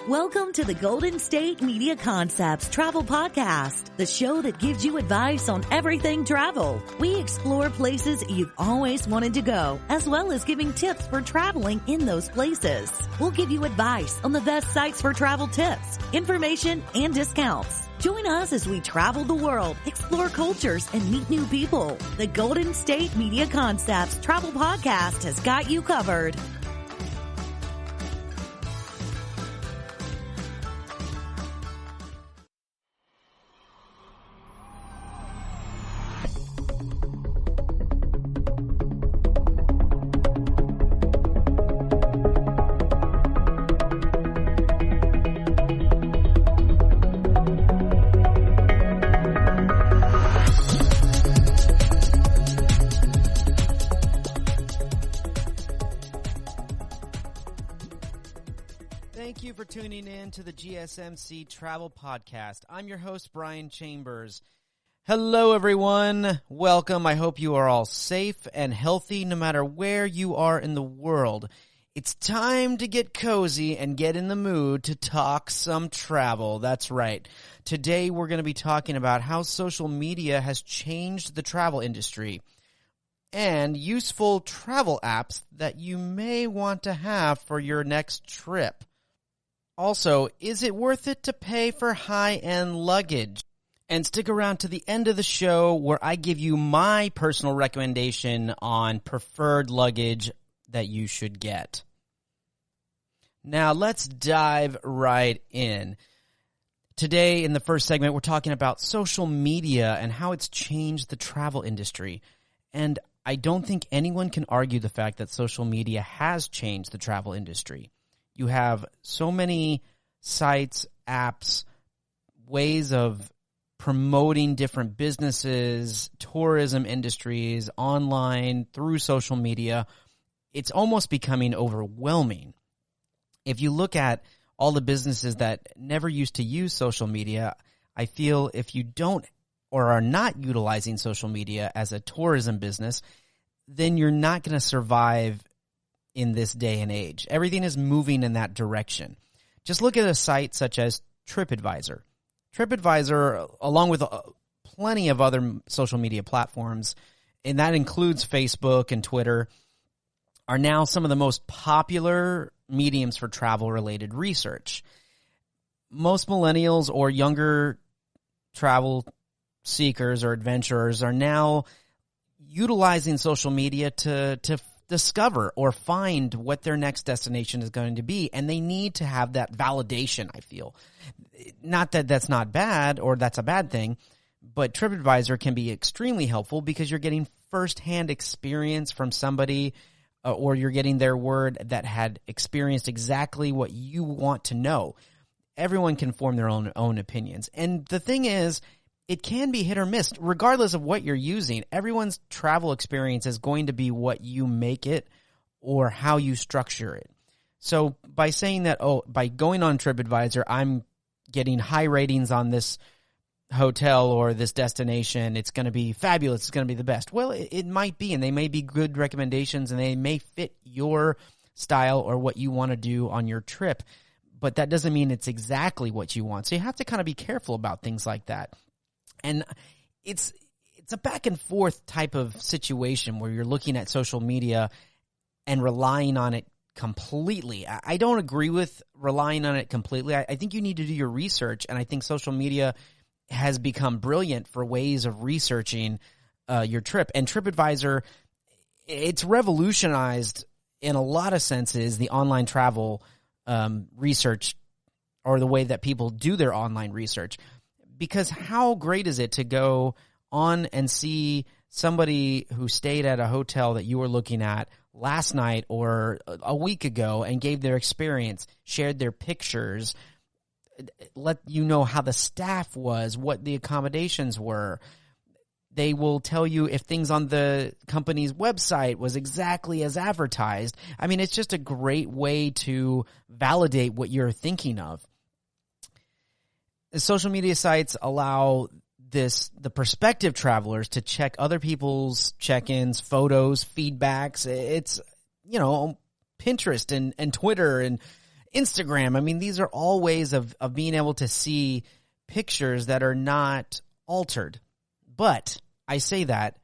Welcome to the Golden State Media Concepts Travel Podcast, the show that gives you advice on everything travel. We explore places you've always wanted to go, as well as giving tips for traveling in those places. We'll give you advice on the best sites for travel tips, information, and discounts. Join us as we travel the world, explore cultures, and meet new people. The Golden State Media Concepts Travel Podcast has got you covered. Thank you for tuning in to the GSMC Travel Podcast. I'm your host, Brian Chambers. Hello, everyone. Welcome. I hope you are all safe and healthy no matter where you are in the world. It's time to get cozy and get in the mood to talk some travel. That's right. Today, we're going to be talking about how social media has changed the travel industry and useful travel apps that you may want to have for your next trip. Also, is it worth it to pay for high-end luggage? And stick around to the end of the show where I give you my personal recommendation on preferred luggage that you should get. Now, let's dive right in. Today, in the first segment, we're talking about social media and how it's changed the travel industry. And I don't think anyone can argue the fact that social media has changed the travel industry. You have so many sites, apps, ways of promoting different businesses, tourism industries, online, through social media. It's almost becoming overwhelming. If you look at all the businesses that never used to use social media, I feel if you don't or are not utilizing social media as a tourism business, then you're not going to survive in this day and age. Everything is moving in that direction. Just look at a site such as TripAdvisor. TripAdvisor, along with plenty of other social media platforms, and that includes Facebook and Twitter, are now some of the most popular mediums for travel-related research. Most millennials or younger travel seekers or adventurers are now utilizing social media to discover or find what their next destination is going to be, and they need to have that validation, I feel. Not that that's not bad or that's a bad thing, but TripAdvisor can be extremely helpful because you're getting firsthand experience from somebody or you're getting their word that had experienced exactly what you want to know. Everyone can form their own opinions. And the thing is, it can be hit or miss. Regardless of what you're using, everyone's travel experience is going to be what you make it or how you structure it. So by saying that, by going on TripAdvisor, I'm getting high ratings on this hotel or this destination, it's going to be fabulous, it's going to be the best. Well, it might be, and they may be good recommendations, and they may fit your style or what you want to do on your trip. But that doesn't mean it's exactly what you want. So you have to kind of be careful about things like that. And it's a back and forth type of situation where you're looking at social media and relying on it completely. I don't agree with relying on it completely. I think you need to do your research, and I think social media has become brilliant for ways of researching your trip. And TripAdvisor, it's revolutionized in a lot of senses the online travel research or the way that people do their online research. Because how great is it to go on and see somebody who stayed at a hotel that you were looking at last night or a week ago and gave their experience, shared their pictures, let you know how the staff was, what the accommodations were. They will tell you if things on the company's website was exactly as advertised. I mean, it's just a great way to validate what you're thinking of. Social media sites allow the prospective travelers to check other people's check-ins, photos, feedbacks. It's, Pinterest and Twitter and Instagram. I mean, these are all ways of being able to see pictures that are not altered. But I say that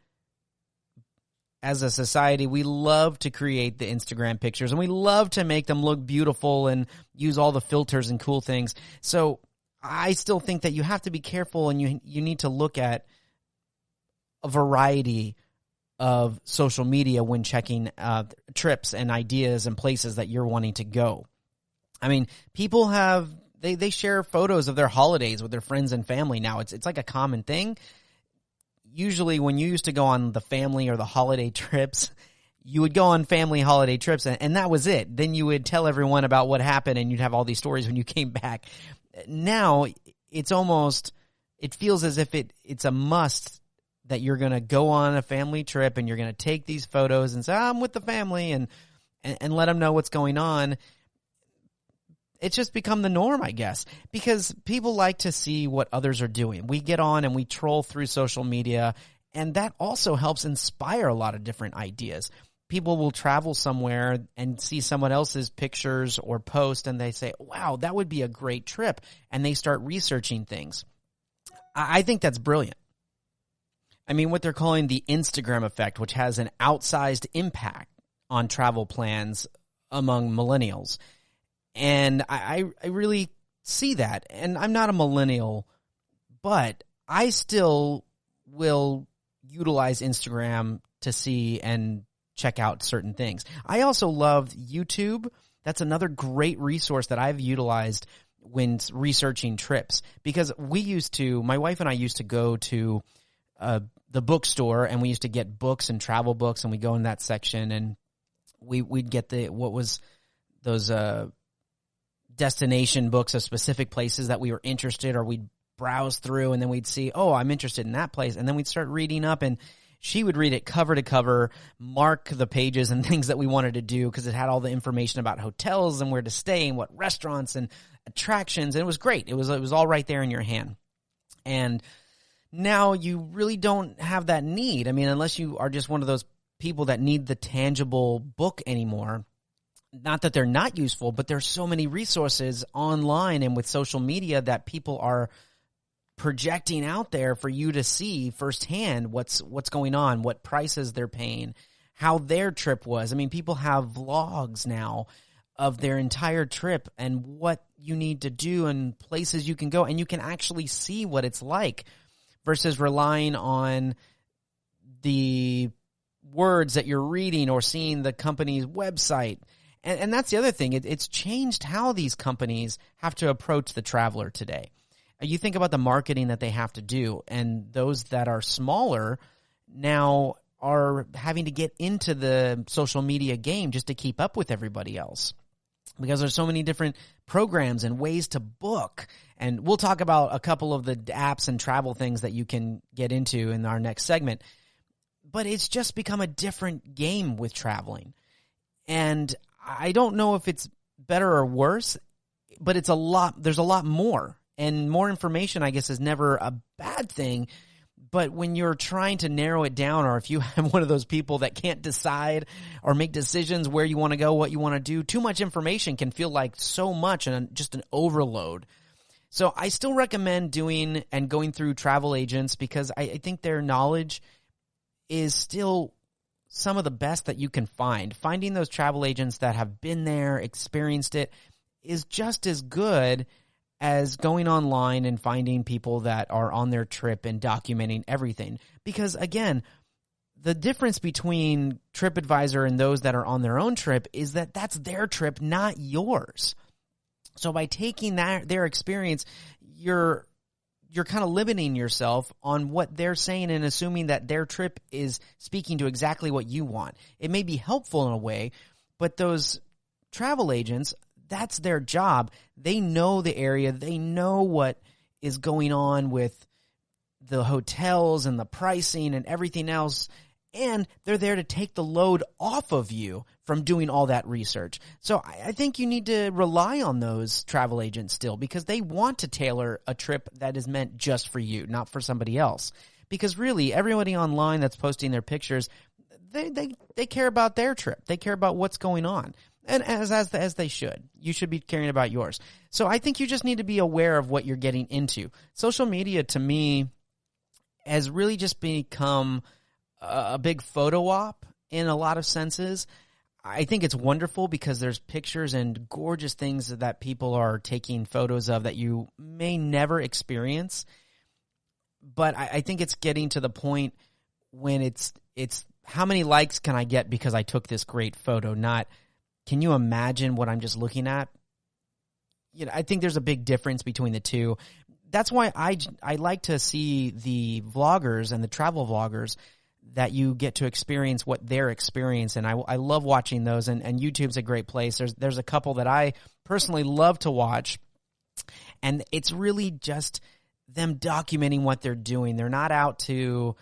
as a society, we love to create the Instagram pictures and we love to make them look beautiful and use all the filters and cool things. So I still think that you have to be careful and you need to look at a variety of social media when checking trips and ideas and places that you're wanting to go. I mean, people they share photos of their holidays with their friends and family now. It's like a common thing. Usually when you used to go on the family or the holiday trips, you would go on family holiday trips and that was it. Then you would tell everyone about what happened and you'd have all these stories when you came back. Now it feels as if it's a must that you're going to go on a family trip and you're going to take these photos and say, I'm with the family and let them know what's going on. It's just become the norm, I guess, because people like to see what others are doing. We get on and we troll through social media, and that also helps inspire a lot of different ideas. People will travel somewhere and see someone else's pictures or post, and they say, wow, that would be a great trip, and they start researching things. I think that's brilliant. I mean, what they're calling the Instagram effect, which has an outsized impact on travel plans among millennials. And I really see that. And I'm not a millennial, but I still will utilize Instagram to see and check out certain things. I also love YouTube. That's another great resource that I've utilized when researching trips, because my wife and I used to go to the bookstore and we used to get books and travel books, and we go in that section and we'd get those destination books of specific places that we were interested, or we'd browse through and then we'd see, oh, I'm interested in that place. And then we'd start reading up, and she would read it cover to cover, mark the pages and things that we wanted to do, because it had all the information about hotels and where to stay and what restaurants and attractions. And it was great. It was all right there in your hand. And now you really don't have that need. I mean, unless you are just one of those people that need the tangible book anymore. Not that they're not useful, but there's so many resources online and with social media that people are projecting out there for you to see firsthand what's going on, what prices they're paying, how their trip was. I mean, people have vlogs now of their entire trip and what you need to do and places you can go, and you can actually see what it's like versus relying on the words that you're reading or seeing the company's website. And that's the other thing. It's changed how these companies have to approach the traveler today. You think about the marketing that they have to do, and those that are smaller now are having to get into the social media game just to keep up with everybody else, because there's so many different programs and ways to book. And we'll talk about a couple of the apps and travel things that you can get into in our next segment. But it's just become a different game with traveling. And I don't know if it's better or worse, but there's a lot more. And more information, I guess, is never a bad thing. But when you're trying to narrow it down, or if you have one of those people that can't decide or make decisions where you want to go, what you want to do, too much information can feel like so much and just an overload. So I still recommend doing and going through travel agents, because I think their knowledge is still some of the best that you can find. Finding those travel agents that have been there, experienced it, is just as good as going online and finding people that are on their trip and documenting everything. Because again, the difference between TripAdvisor and those that are on their own trip is that that's their trip, not yours. So by taking their experience, you're kind of limiting yourself on what they're saying and assuming that their trip is speaking to exactly what you want. It may be helpful in a way, but those travel agents, that's their job. They know the area. They know what is going on with the hotels and the pricing and everything else. And they're there to take the load off of you from doing all that research. So I think you need to rely on those travel agents still, because they want to tailor a trip that is meant just for you, not for somebody else. Because really, everybody online that's posting their pictures, they care about their trip. They care about what's going on. And as they should. You should be caring about yours. So I think you just need to be aware of what you're getting into. Social media, to me, has really just become a big photo op in a lot of senses. I think it's wonderful because there's pictures and gorgeous things that people are taking photos of that you may never experience. But I think it's getting to the point when it's how many likes can I get because I took this great photo, not can you imagine what I'm just looking at? You know, I think there's a big difference between the two. That's why I like to see the vloggers and the travel vloggers that you get to experience what they're experiencing. I love watching those, and YouTube's a great place. There's a couple that I personally love to watch, and it's really just them documenting what they're doing. They're not out to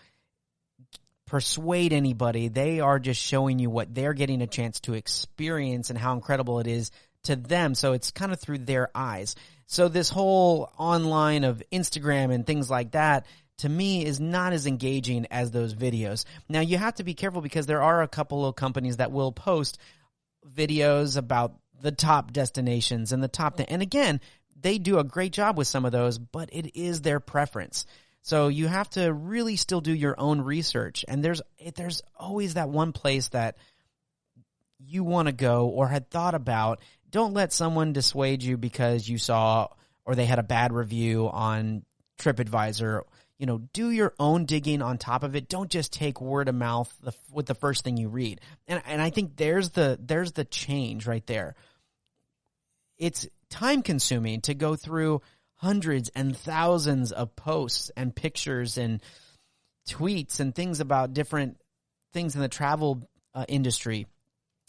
persuade anybody. They are just showing you what they're getting a chance to experience and how incredible it is to them. So it's kind of through their eyes. So this whole online of Instagram and things like that, to me, is not as engaging as those videos. Now, you have to be careful because there are a couple of companies that will post videos about the top destinations and the top and again, they do a great job with some of those, but it is their preference. So you have to really still do your own research. And there's always that one place that you want to go or had thought about. Don't let someone dissuade you because you saw or they had a bad review on TripAdvisor. You know, do your own digging on top of it. Don't just take word of mouth with the first thing you read. And I think there's the change right there. It's time consuming to go through hundreds and thousands of posts and pictures and tweets and things about different things in the travel industry.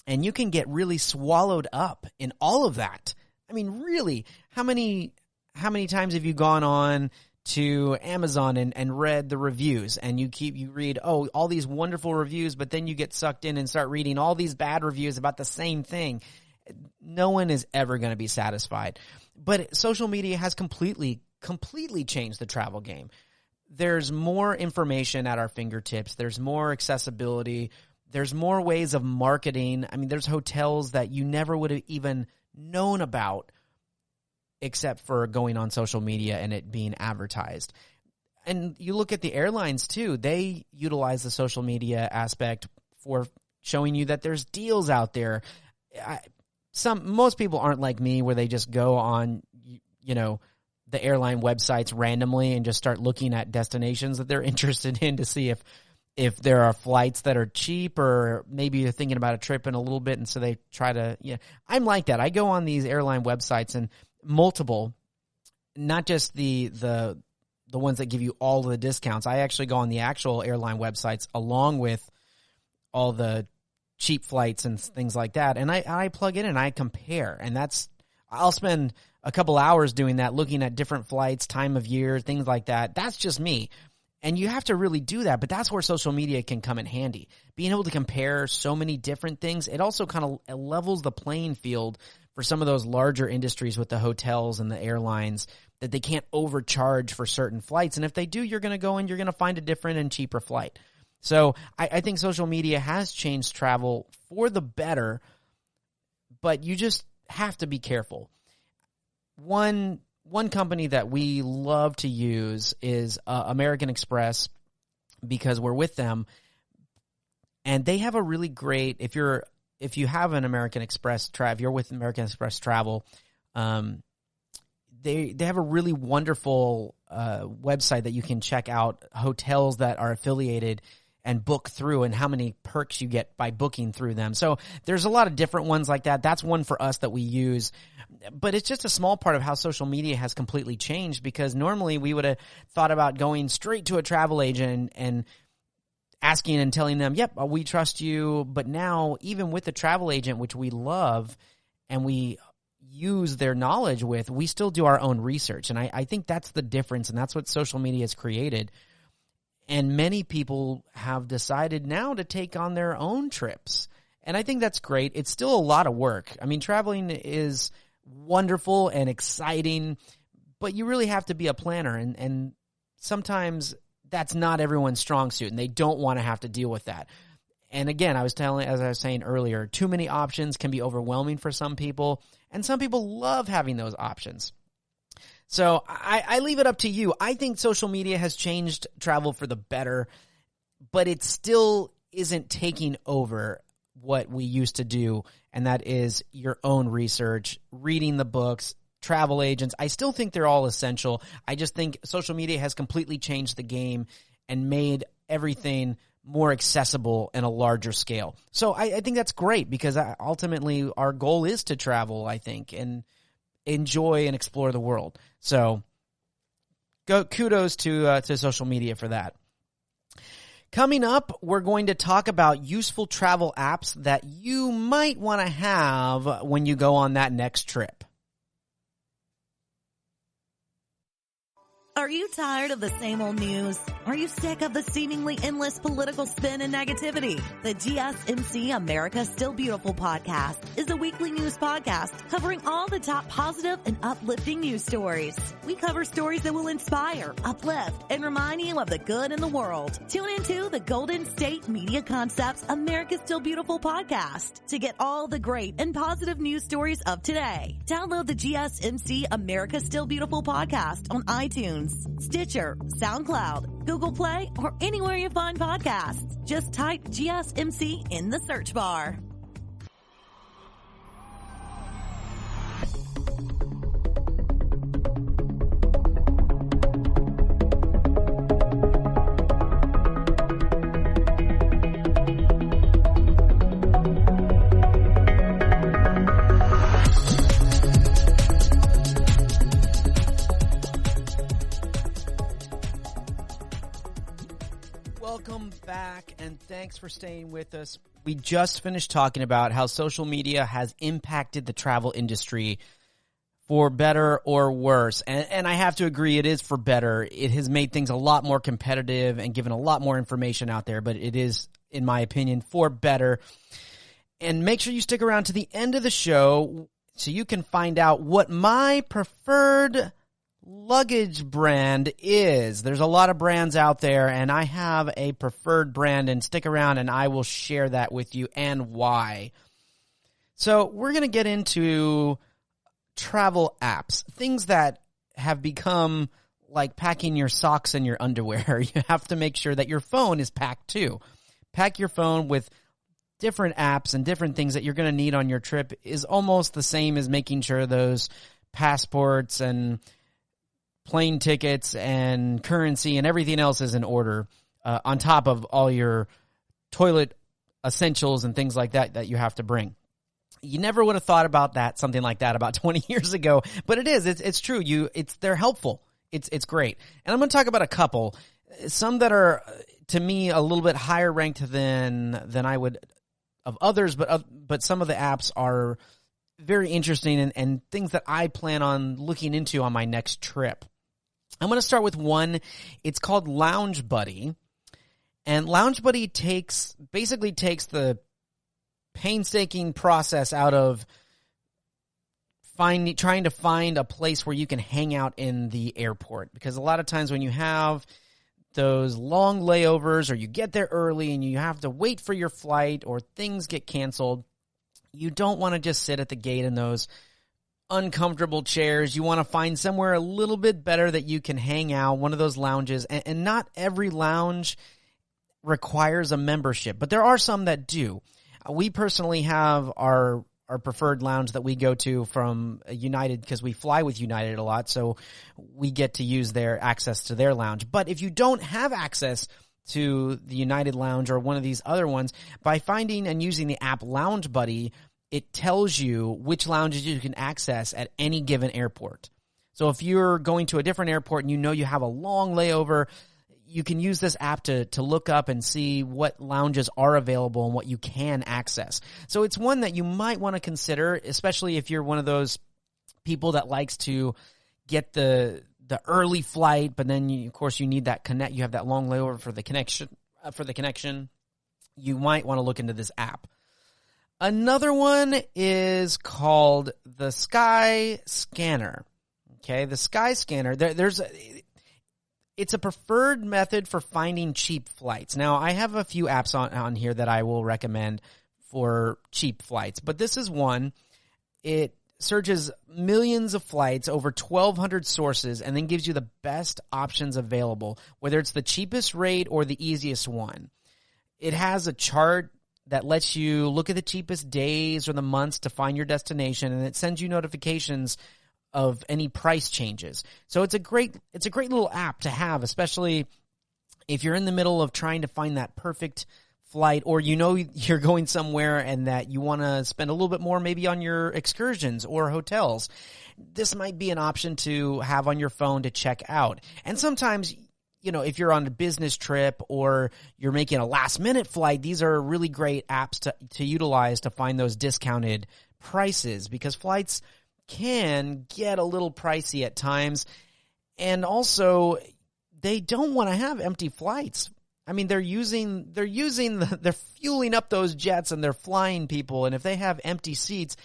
And you can get really swallowed up in all of that. I mean, really, how many times have you gone on to Amazon and read the reviews and you read, oh, all these wonderful reviews, but then you get sucked in and start reading all these bad reviews about the same thing. No one is ever going to be satisfied. But social media has completely changed the travel game. There's more information at our fingertips. There's more accessibility. There's more ways of marketing. I mean, there's hotels that you never would have even known about except for going on social media and it being advertised. And you look at the airlines too. They utilize the social media aspect for showing you that there's deals out there. Most people aren't like me where they just go on, you know, the airline websites randomly and just start looking at destinations that they're interested in to see if there are flights that are cheap or maybe you're thinking about a trip in a little bit and so they try to, I'm like that. I go on these airline websites and multiple, not just the ones that give you all of the discounts. I actually go on the actual airline websites along with all the cheap flights and things like that. And I plug in and I compare. And I'll spend a couple hours doing that, looking at different flights, time of year, things like that. That's just me. And you have to really do that. But that's where social media can come in handy. Being able to compare so many different things, it also kind of levels the playing field for some of those larger industries with the hotels and the airlines that they can't overcharge for certain flights. And if they do, you're going to go and you're going to find a different and cheaper flight. So I think social media has changed travel for the better, but you just have to be careful. One company that we love to use is American Express because we're with them, and they have a really great. If you have an American Express if you're with American Express Travel, they have a really wonderful website that you can check out hotels that are affiliated and book through and how many perks you get by booking through them. So there's a lot of different ones like that. That's one for us that we use. But it's just a small part of how social media has completely changed because normally we would have thought about going straight to a travel agent and asking and telling them, yep, we trust you. But now even with the travel agent, which we love and we use their knowledge with, we still do our own research. And I think that's the difference, and that's what social media has created. And many people have decided now to take on their own trips. And I think that's great. It's still a lot of work. I mean, traveling is wonderful and exciting, but you really have to be a planner. And sometimes that's not everyone's strong suit, and they don't want to have to deal with that. And again, as I was saying earlier, too many options can be overwhelming for some people, and some people love having those options. So I leave it up to you. I think social media has changed travel for the better, but it still isn't taking over what we used to do, and that is your own research, reading the books, travel agents. I still think they're all essential. I just think social media has completely changed the game and made everything more accessible in a larger scale. So I think that's great, because ultimately our goal is to travel, I think, and enjoy and explore the world. So kudos to social media for that. Coming up, we're going to talk about useful travel apps that you might want to have when you go on that next trip. Are you tired of the same old news? Are you sick of the seemingly endless political spin and negativity? The GSMC America's Still Beautiful podcast is a weekly news podcast covering all the top positive and uplifting news stories. We cover stories that will inspire, uplift, and remind you of the good in the world. Tune into the Golden State Media Concepts America's Still Beautiful podcast to get all the great and positive news stories of today. Download the GSMC America's Still Beautiful podcast on iTunes, Stitcher, SoundCloud, Google Play, or anywhere you find podcasts. Just type GSMC in the search bar. Welcome back, and thanks for staying with us. We just finished talking about how social media has impacted the travel industry for better or worse. And I have to agree, it is for better. It has made things a lot more competitive and given a lot more information out there, but it is, in my opinion, for better. And make sure you stick around to the end of the show so you can find out what my preferred luggage brand is. There's a lot of brands out there, and I have a preferred brand, and stick around and I will share that with you and why. So we're going to get into travel apps, things that have become like packing your socks and your underwear. You have to make sure that your phone is packed too. Pack your phone with different apps and different things that you're going to need on your trip is almost the same as making sure those passports and plane tickets and currency and everything else is in order, on top of all your toilet essentials and things like that you have to bring. You never would have thought about something like that about 20 years ago, but it is. It's true. They're helpful. It's great. And I'm going to talk about a couple, some that are to me a little bit higher ranked than I would of others, but some of the apps are very interesting and things that I plan on looking into on my next trip. I'm going to start with one. It's called Lounge Buddy. And Lounge Buddy basically takes the painstaking process out of trying to find a place where you can hang out in the airport. Because a lot of times when you have those long layovers or you get there early and you have to wait for your flight or things get canceled, you don't want to just sit at the gate in those uncomfortable chairs. You want to find somewhere a little bit better that you can hang out, one of those lounges. And not every lounge requires a membership, but there are some that do. We personally have our preferred lounge that we go to from United because we fly with United a lot, so we get to use their access to their lounge. But if you don't have access to the United lounge or one of these other ones, by finding and using the app Lounge Buddy, it tells you which lounges you can access at any given airport. So if you're going to a different airport and you know you have a long layover, you can use this app to look up and see what lounges are available and what you can access. So it's one that you might want to consider, especially if you're one of those people that likes to get the early flight, but then of course you need that connect. You have that long layover for the connection. You might want to look into this app. Another one is called the Sky Scanner. Okay, the Sky Scanner. it's a preferred method for finding cheap flights. Now, I have a few apps on here that I will recommend for cheap flights, but this is one. It searches millions of flights, over 1,200 sources, and then gives you the best options available, whether it's the cheapest rate or the easiest one. It has a chart that lets you look at the cheapest days or the months to find your destination, and it sends you notifications of any price changes. So it's a great little app to have, especially if you're in the middle of trying to find that perfect flight, or you're going somewhere and that you want to spend a little bit more maybe on your excursions or hotels. This might be an option to have on your phone to check out. And sometimes, if you're on a business trip or you're making a last minute flight, these are really great apps to utilize to find those discounted prices, because flights can get a little pricey at times. And also, they don't want to have empty flights. I mean, they're fueling up those jets and they're flying people. And if they have empty seats,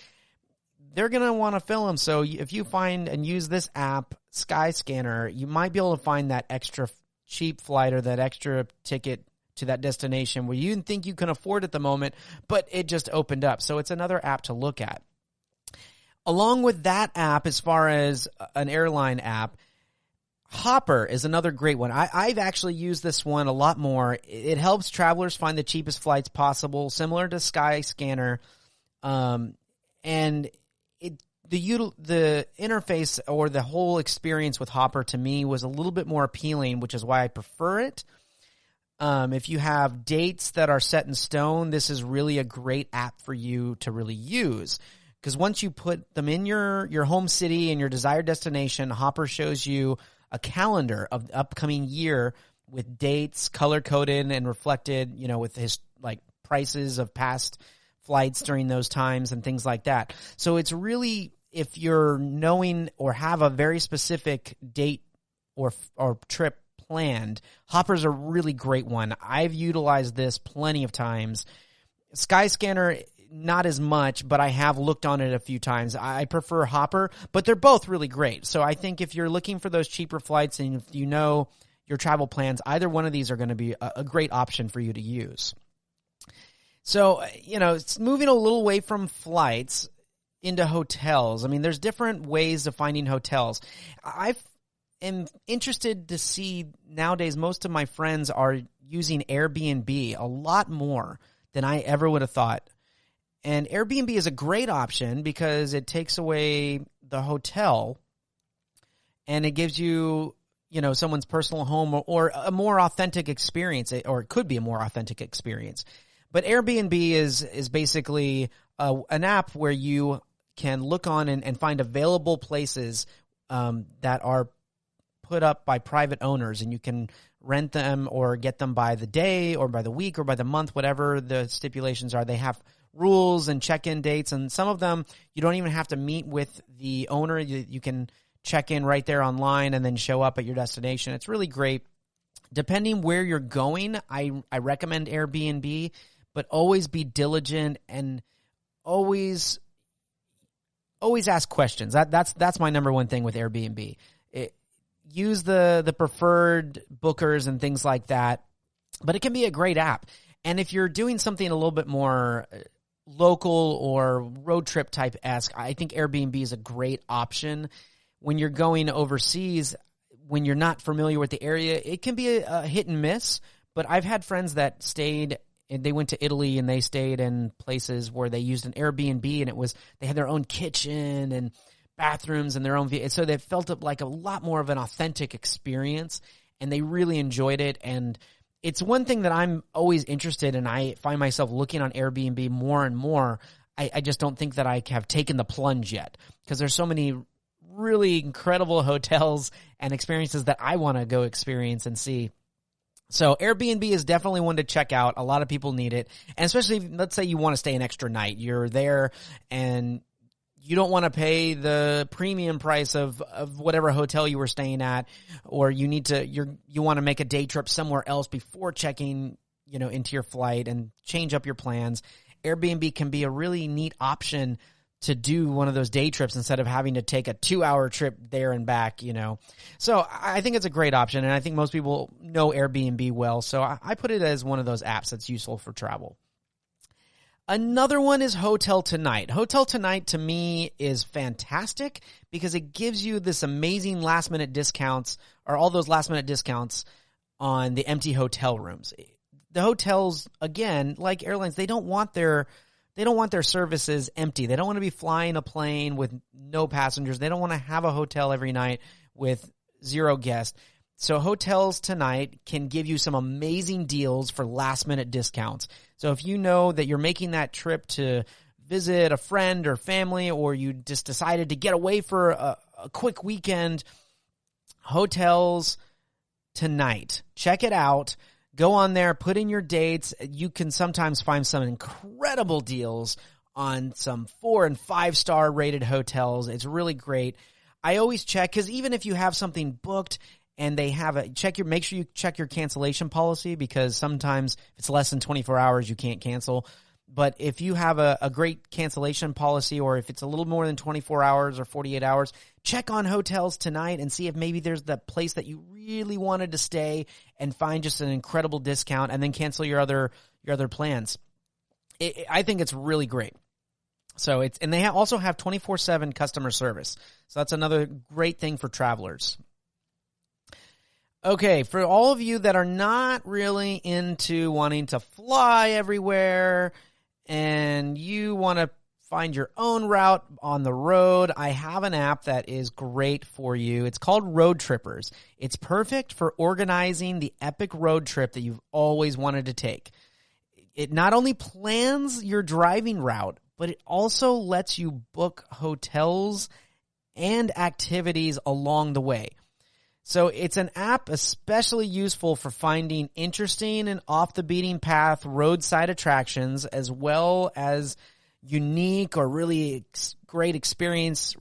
they're going to want to fill them. So if you find and use this app, Skyscanner, you might be able to find that extra cheap flight or that extra ticket to that destination where you didn't think you can afford at the moment, but it just opened up. So it's another app to look at. Along with that app, as far as an airline app, Hopper is another great one. I've actually used this one a lot more. It helps travelers find the cheapest flights possible, similar to Skyscanner. And the interface or the whole experience with Hopper to me was a little bit more appealing, which is why I prefer it. If you have dates that are set in stone, this is really a great app for you to really use. Because once you put them in your home city and your desired destination, Hopper shows you a calendar of the upcoming year with dates color-coded and reflected, with his prices of past flights during those times and things like that. So it's really, if you're knowing or have a very specific date or trip planned, Hopper's a really great one. I've utilized this plenty of times. Skyscanner, not as much, but I have looked on it a few times. I prefer Hopper, but they're both really great. So I think if you're looking for those cheaper flights and if you know your travel plans, either one of these are going to be a great option for you to use. So, it's moving a little away from flights into hotels. I mean, there's different ways of finding hotels. I am interested to see nowadays most of my friends are using Airbnb a lot more than I ever would have thought. And Airbnb is a great option because it takes away the hotel and it gives you, someone's personal home or a more authentic experience, or it could be a more authentic experience. But Airbnb is basically an app where you can look on and find available places that are put up by private owners, and you can rent them or get them by the day or by the week or by the month, whatever the stipulations are. They have rules and check-in dates, and some of them you don't even have to meet with the owner. You can check in right there online and then show up at your destination. It's really great. Depending where you're going, I recommend Airbnb, but always be diligent and always ask questions. That's my number one thing with Airbnb. Use the preferred bookers and things like that, but it can be a great app. And if you're doing something a little bit more local or road trip type-esque, I think Airbnb is a great option. When you're going overseas, when you're not familiar with the area, it can be a hit and miss, but I've had friends that stayed, and they went to Italy and they stayed in places where they used an Airbnb, and they had their own kitchen and bathrooms and their own, so they felt like a lot more of an authentic experience, and they really enjoyed it. And it's one thing that I'm always interested in. I find myself looking on Airbnb more and more. I just don't think that I have taken the plunge yet, because there's so many really incredible hotels and experiences that I want to go experience and see. So Airbnb is definitely one to check out. A lot of people need it. And especially, let's say you want to stay an extra night. You're there and you don't want to pay the premium price of whatever hotel you were staying at, or you want to make a day trip somewhere else before checking, into your flight and change up your plans. Airbnb can be a really neat option to do one of those day trips instead of having to take a 2-hour trip there and back, So I think it's a great option, and I think most people know Airbnb well, so I put it as one of those apps that's useful for travel. Another one is Hotel Tonight. Hotel Tonight to me is fantastic because it gives you this amazing last-minute discounts, or all those last-minute discounts on the empty hotel rooms. The hotels, again, like airlines, they don't want their services empty. They don't want to be flying a plane with no passengers. They don't want to have a hotel every night with 0 guests. So Hotels Tonight can give you some amazing deals for last-minute discounts. So if you know that you're making that trip to visit a friend or family, or you just decided to get away for a quick weekend, Hotels Tonight. Check it out. Go on there, put in your dates. You can sometimes find some incredible deals on some 4- and 5-star rated hotels. It's really great. I always check, because even if you have something booked and they have make sure you check your cancellation policy, because sometimes if it's less than 24 hours, you can't cancel. But if you have a great cancellation policy, or if it's a little more than 24 hours or 48 hours, check on Hotels Tonight and see if maybe there's that place that you really wanted to stay and find just an incredible discount, and then cancel your other plans. I think it's really great. So and they also have 24/7 customer service. So that's another great thing for travelers. Okay, for all of you that are not really into wanting to fly everywhere and you want to find your own route on the road, I have an app that is great for you. It's called Road Trippers. It's perfect for organizing the epic road trip that you've always wanted to take. It not only plans your driving route, but it also lets you book hotels and activities along the way. So it's an app especially useful for finding interesting and off-the-beaten-path roadside attractions, as well as unique or really great experiences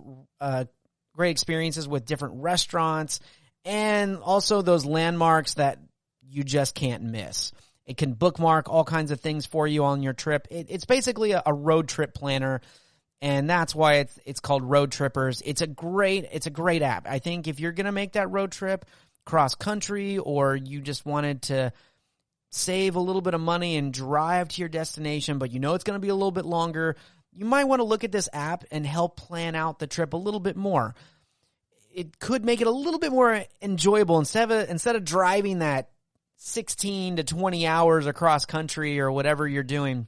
with different restaurants, and also those landmarks that you just can't miss. It can bookmark all kinds of things for you on your trip. It's basically a road trip planner, and that's why it's called Road Trippers. It's a great app. I think if you're going to make that road trip cross country, or you just wanted to save a little bit of money and drive to your destination, but you know it's going to be a little bit longer, you might want to look at this app and help plan out the trip a little bit more. It could make it a little bit more enjoyable instead of driving that 16 to 20 hours across country or whatever you're doing.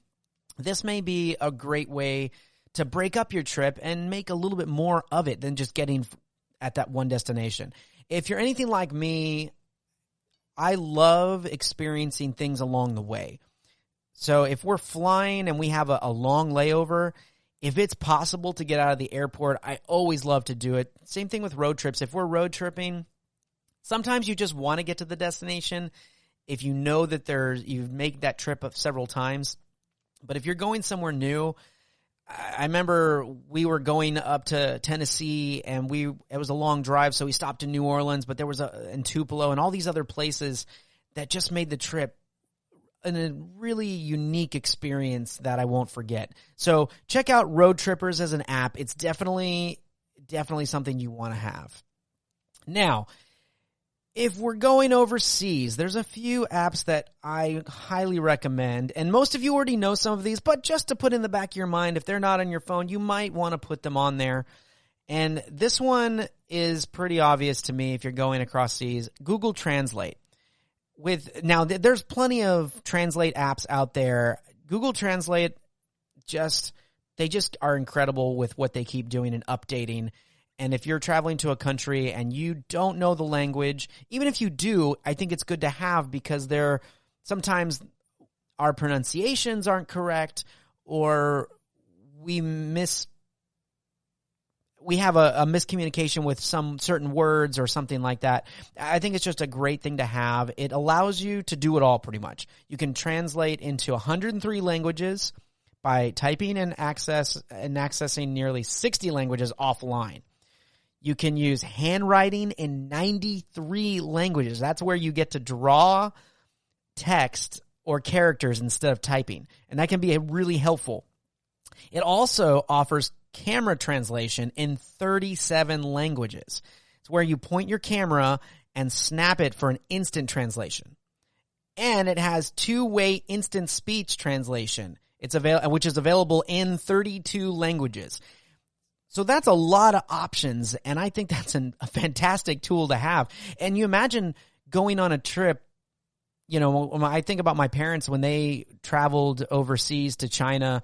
This may be a great way to break up your trip and make a little bit more of it than just getting at that one destination. If you're anything like me, I love experiencing things along the way. So if we're flying and we have a long layover, if it's possible to get out of the airport, I always love to do it. Same thing with road trips. If we're road tripping, sometimes you just want to get to the destination if you know that you've made that trip of several times. But if you're going somewhere new, I remember we were going up to Tennessee, and it was a long drive, so we stopped in New Orleans, but there was in Tupelo and all these other places that just made the trip a really unique experience that I won't forget. So check out Road Trippers as an app. It's definitely something you want to have. Now, if we're going overseas, there's a few apps that I highly recommend, and most of you already know some of these, but just to put in the back of your mind, if they're not on your phone, you might want to put them on there. And this one is pretty obvious to me if you're going across seas: Google Translate. Now, there's plenty of translate apps out there. Google Translate, they just are incredible with what they keep doing and updating. And if you're traveling to a country and you don't know the language, even if you do, I think it's good to have, because sometimes our pronunciations aren't correct, or we have a miscommunication with some certain words or something like that. I think it's just a great thing to have. It allows you to do it all pretty much. You can translate into 103 languages by typing and accessing nearly 60 languages offline. You can use handwriting in 93 languages. That's where you get to draw text or characters instead of typing, and that can be really helpful. It also offers camera translation in 37 languages. It's where you point your camera and snap it for an instant translation. And it has two-way instant speech translation. Which is available in 32 languages. So that's a lot of options, and I think that's a fantastic tool to have. And you imagine going on a trip, you know, when I think about my parents when they traveled overseas to China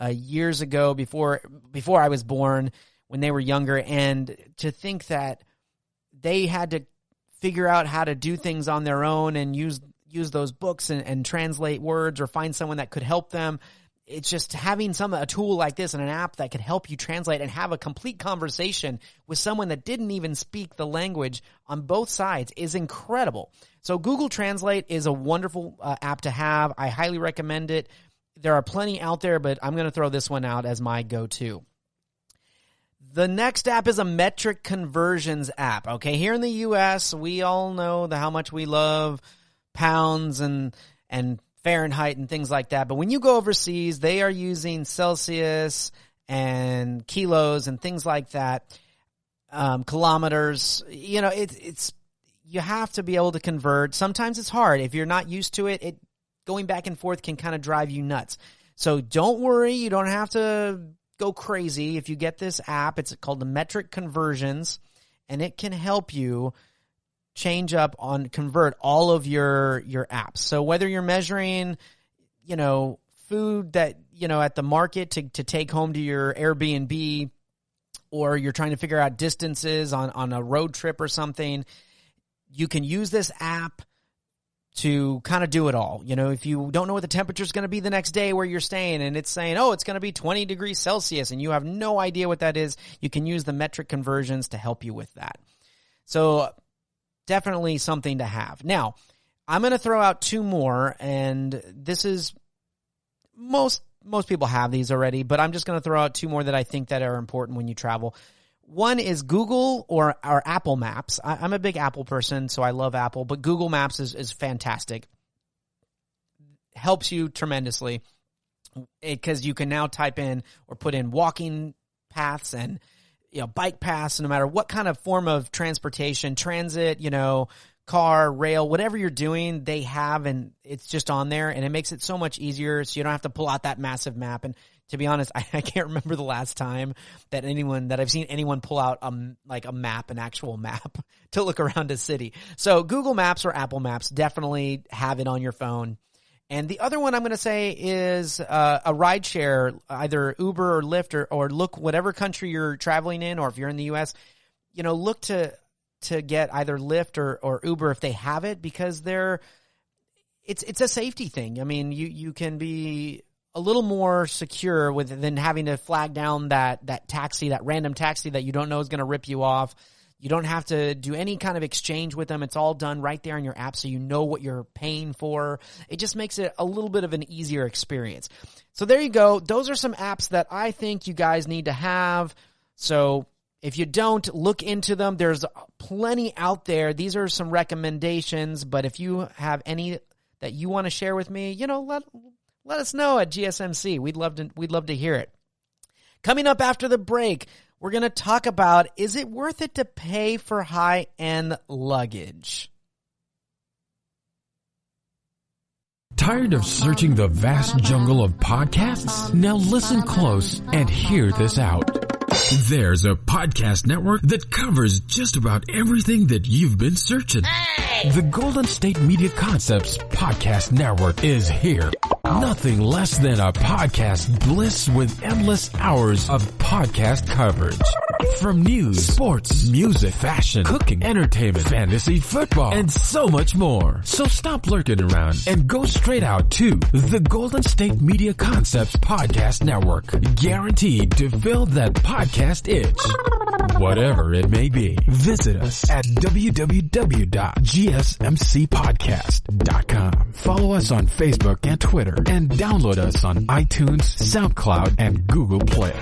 years ago before I was born, when they were younger, and to think that they had to figure out how to do things on their own and use those books and translate words or find someone that could help them. It's just having a tool like this and an app that could help you translate and have a complete conversation with someone that didn't even speak the language on both sides is incredible. So Google Translate is a wonderful app to have. I highly recommend it. There are plenty out there, but I'm going to throw this one out as my go-to. The next app is a metric conversions app. Okay, here in the U.S., we all know how much we love pounds and Fahrenheit and things like that. But when you go overseas, they are using Celsius and kilos and things like that, kilometers. You know, you have to be able to convert. Sometimes it's hard. If you're not used to it, going back and forth can kind of drive you nuts. So don't worry. You don't have to go crazy. If you get this app, it's called the Metric Conversions, and it can help you convert all of your apps. So whether you're measuring, you know, food that, you know, at the market to take home to your Airbnb, or you're trying to figure out distances on a road trip or something, you can use this app to kind of do it all. You know, if you don't know what the temperature is going to be the next day where you're staying and it's saying, oh, it's going to be 20 degrees Celsius and you have no idea what that is, you can use the Metric Conversions to help you with that. So definitely something to have. Now, I'm going to throw out two more, and this is most people have these already, but I'm just going to throw out two more that I think that are important when you travel. One is Google or Apple Maps. I'm a big Apple person, so I love Apple, but Google Maps is fantastic. Helps you tremendously because you can now type in or put in walking paths and, you know, bike paths, no matter what kind of form of transportation, transit, you know, car, rail, whatever you're doing, they have, and it's just on there, and it makes it so much easier, so you don't have to pull out that massive map. And to be honest, I can't remember the last time that I've seen anyone pull out like a map, an actual map, to look around a city. So Google Maps or Apple Maps, definitely have it on your phone. And the other one I'm going to say is a rideshare, either Uber or Lyft, or look whatever country you're traveling in, or if you're in the U.S., you know, look to get either Lyft or Uber if they have it, because it's a safety thing. I mean, you can be a little more secure than having to flag down that taxi, that random taxi that you don't know is going to rip you off. You don't have to do any kind of exchange with them. It's all done right there in your app, so you know what you're paying for. It just makes it a little bit of an easier experience. So there you go. Those are some apps that I think you guys need to have. So if you don't, look into them. There's plenty out there. These are some recommendations, but if you have any that you want to share with me, you know, let us know at GSMC. We'd love to hear it. Coming up after the break, we're going to talk about, is it worth it to pay for high-end luggage? Tired of searching the vast jungle of podcasts? Now listen close and hear this out. There's a podcast network that covers just about everything that you've been searching. Hey! The Golden State Media Concepts Podcast Network is here. Nothing less than a podcast bliss with endless hours of podcast coverage. From news, sports, music, fashion, cooking, entertainment, fantasy, football, and so much more. So stop lurking around and go straight out to the Golden State Media Concepts Podcast Network. Guaranteed to fill that podcast itch. Whatever it may be. Visit us at www.gsmcpodcast.com. Follow us on Facebook and Twitter, and download us on iTunes, SoundCloud, and Google Play.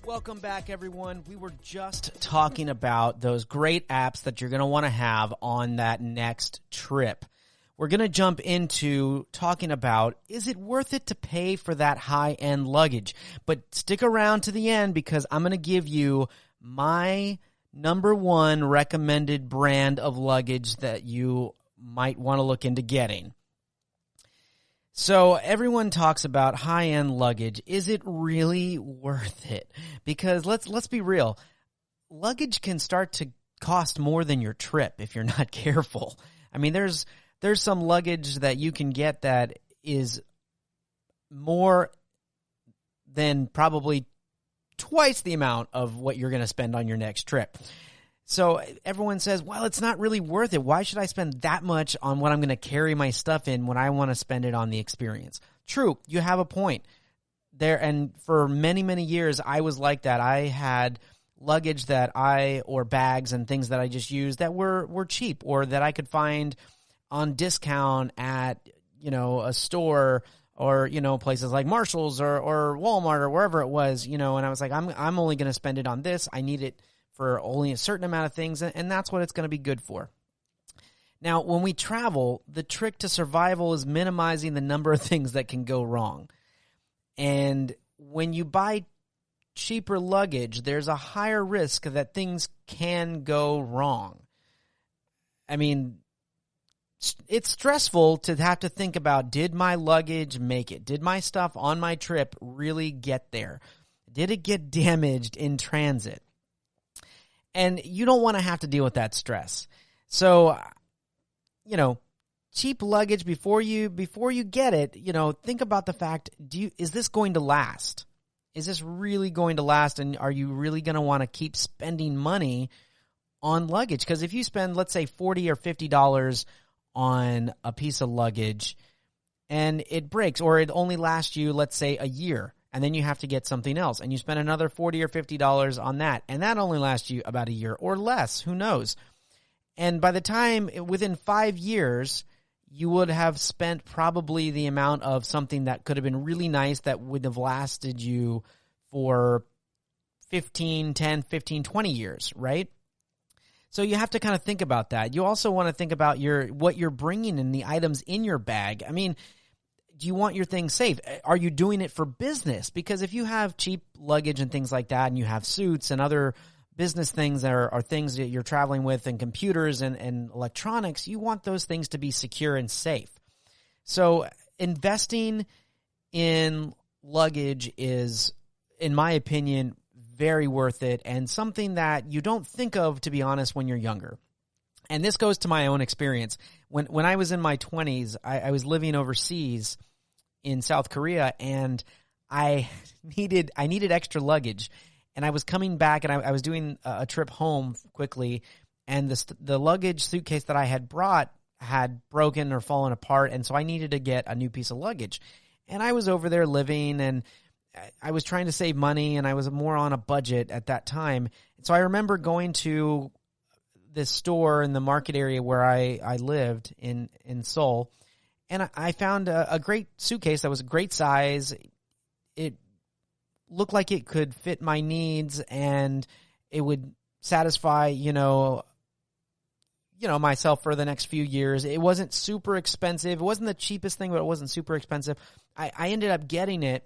Welcome back, everyone. We were just talking about those great apps that you're going to want to have on that next trip. We're going to jump into talking about, is it worth it to pay for that high-end luggage? But stick around to the end because I'm going to give you my number one recommended brand of luggage that you might want to look into getting. So everyone talks about high-end luggage. Is it really worth it? Because let's be real. Luggage can start to cost more than your trip if you're not careful. I mean, there's some luggage that you can get that is more than probably twice the amount of what you're going to spend on your next trip. So everyone says, well, it's not really worth it. Why should I spend that much on what I'm going to carry my stuff in when I want to spend it on the experience? True, you have a point there. And for many, many years, I was like that. I had luggage or bags and things that I just used that were cheap or that I could find on discount at, a store or, places like Marshall's or Walmart or wherever it was, and I was like, I'm only going to spend it on this. I need it for only a certain amount of things, and that's what it's going to be good for. Now, when we travel, the trick to survival is minimizing the number of things that can go wrong. And when you buy cheaper luggage, there's a higher risk that things can go wrong. I mean, it's stressful to have to think about, did my luggage make it? Did my stuff on my trip really get there? Did it get damaged in transit? And you don't want to have to deal with that stress. So, cheap luggage before you get it, think about the fact, is this going to last? Is this really going to last? And are you really going to want to keep spending money on luggage? Because if you spend, let's say, $40 or $50 on a piece of luggage and it breaks, or it only lasts you, let's say, a year, and then you have to get something else, and you spend another $40 or $50 on that, and that only lasts you about a year or less, who knows? And by the time, within 5 years, you would have spent probably the amount of something that could have been really nice that would have lasted you for 10, 15, 20 years, right? So you have to kind of think about that. You also want to think about what you're bringing and the items in your bag. I mean, do you want your things safe? Are you doing it for business? Because if you have cheap luggage and things like that, and you have suits and other business things that are things that you're traveling with, and computers and electronics, you want those things to be secure and safe. So investing in luggage is, in my opinion, very worth it, and something that you don't think of, to be honest, when you're younger. And this goes to my own experience. When I was in my 20s, I was living overseas in South Korea, and I needed extra luggage. And I was coming back, and I was doing a trip home quickly, and the luggage suitcase that I had brought had broken or fallen apart, and so I needed to get a new piece of luggage. And I was over there living, and I was trying to save money, and I was more on a budget at that time. So I remember going to this store in the market area where I lived in Seoul, and I found a great suitcase that was a great size. It looked like it could fit my needs, and it would satisfy, myself for the next few years. It wasn't super expensive. It wasn't the cheapest thing, but it wasn't super expensive. I ended up getting it.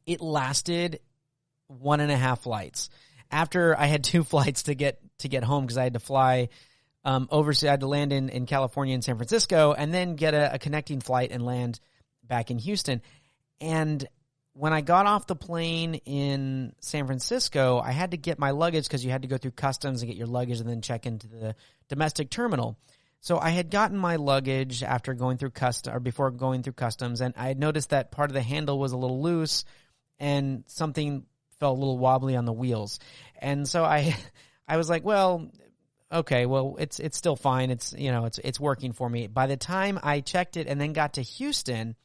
It lasted 1.5 flights. After I had 2 flights to get home, because I had to fly overseas. I had to land in California and San Francisco, and then get a connecting flight and land back in Houston. And when I got off the plane in San Francisco, I had to get my luggage, because you had to go through customs and get your luggage and then check into the domestic terminal. So I had gotten my luggage after going through before going through customs, and I had noticed that part of the handle was a little loose and something felt a little wobbly on the wheels. And so I was like, well, okay, well, it's still fine. It's working for me. By the time I checked it and then got to Houston,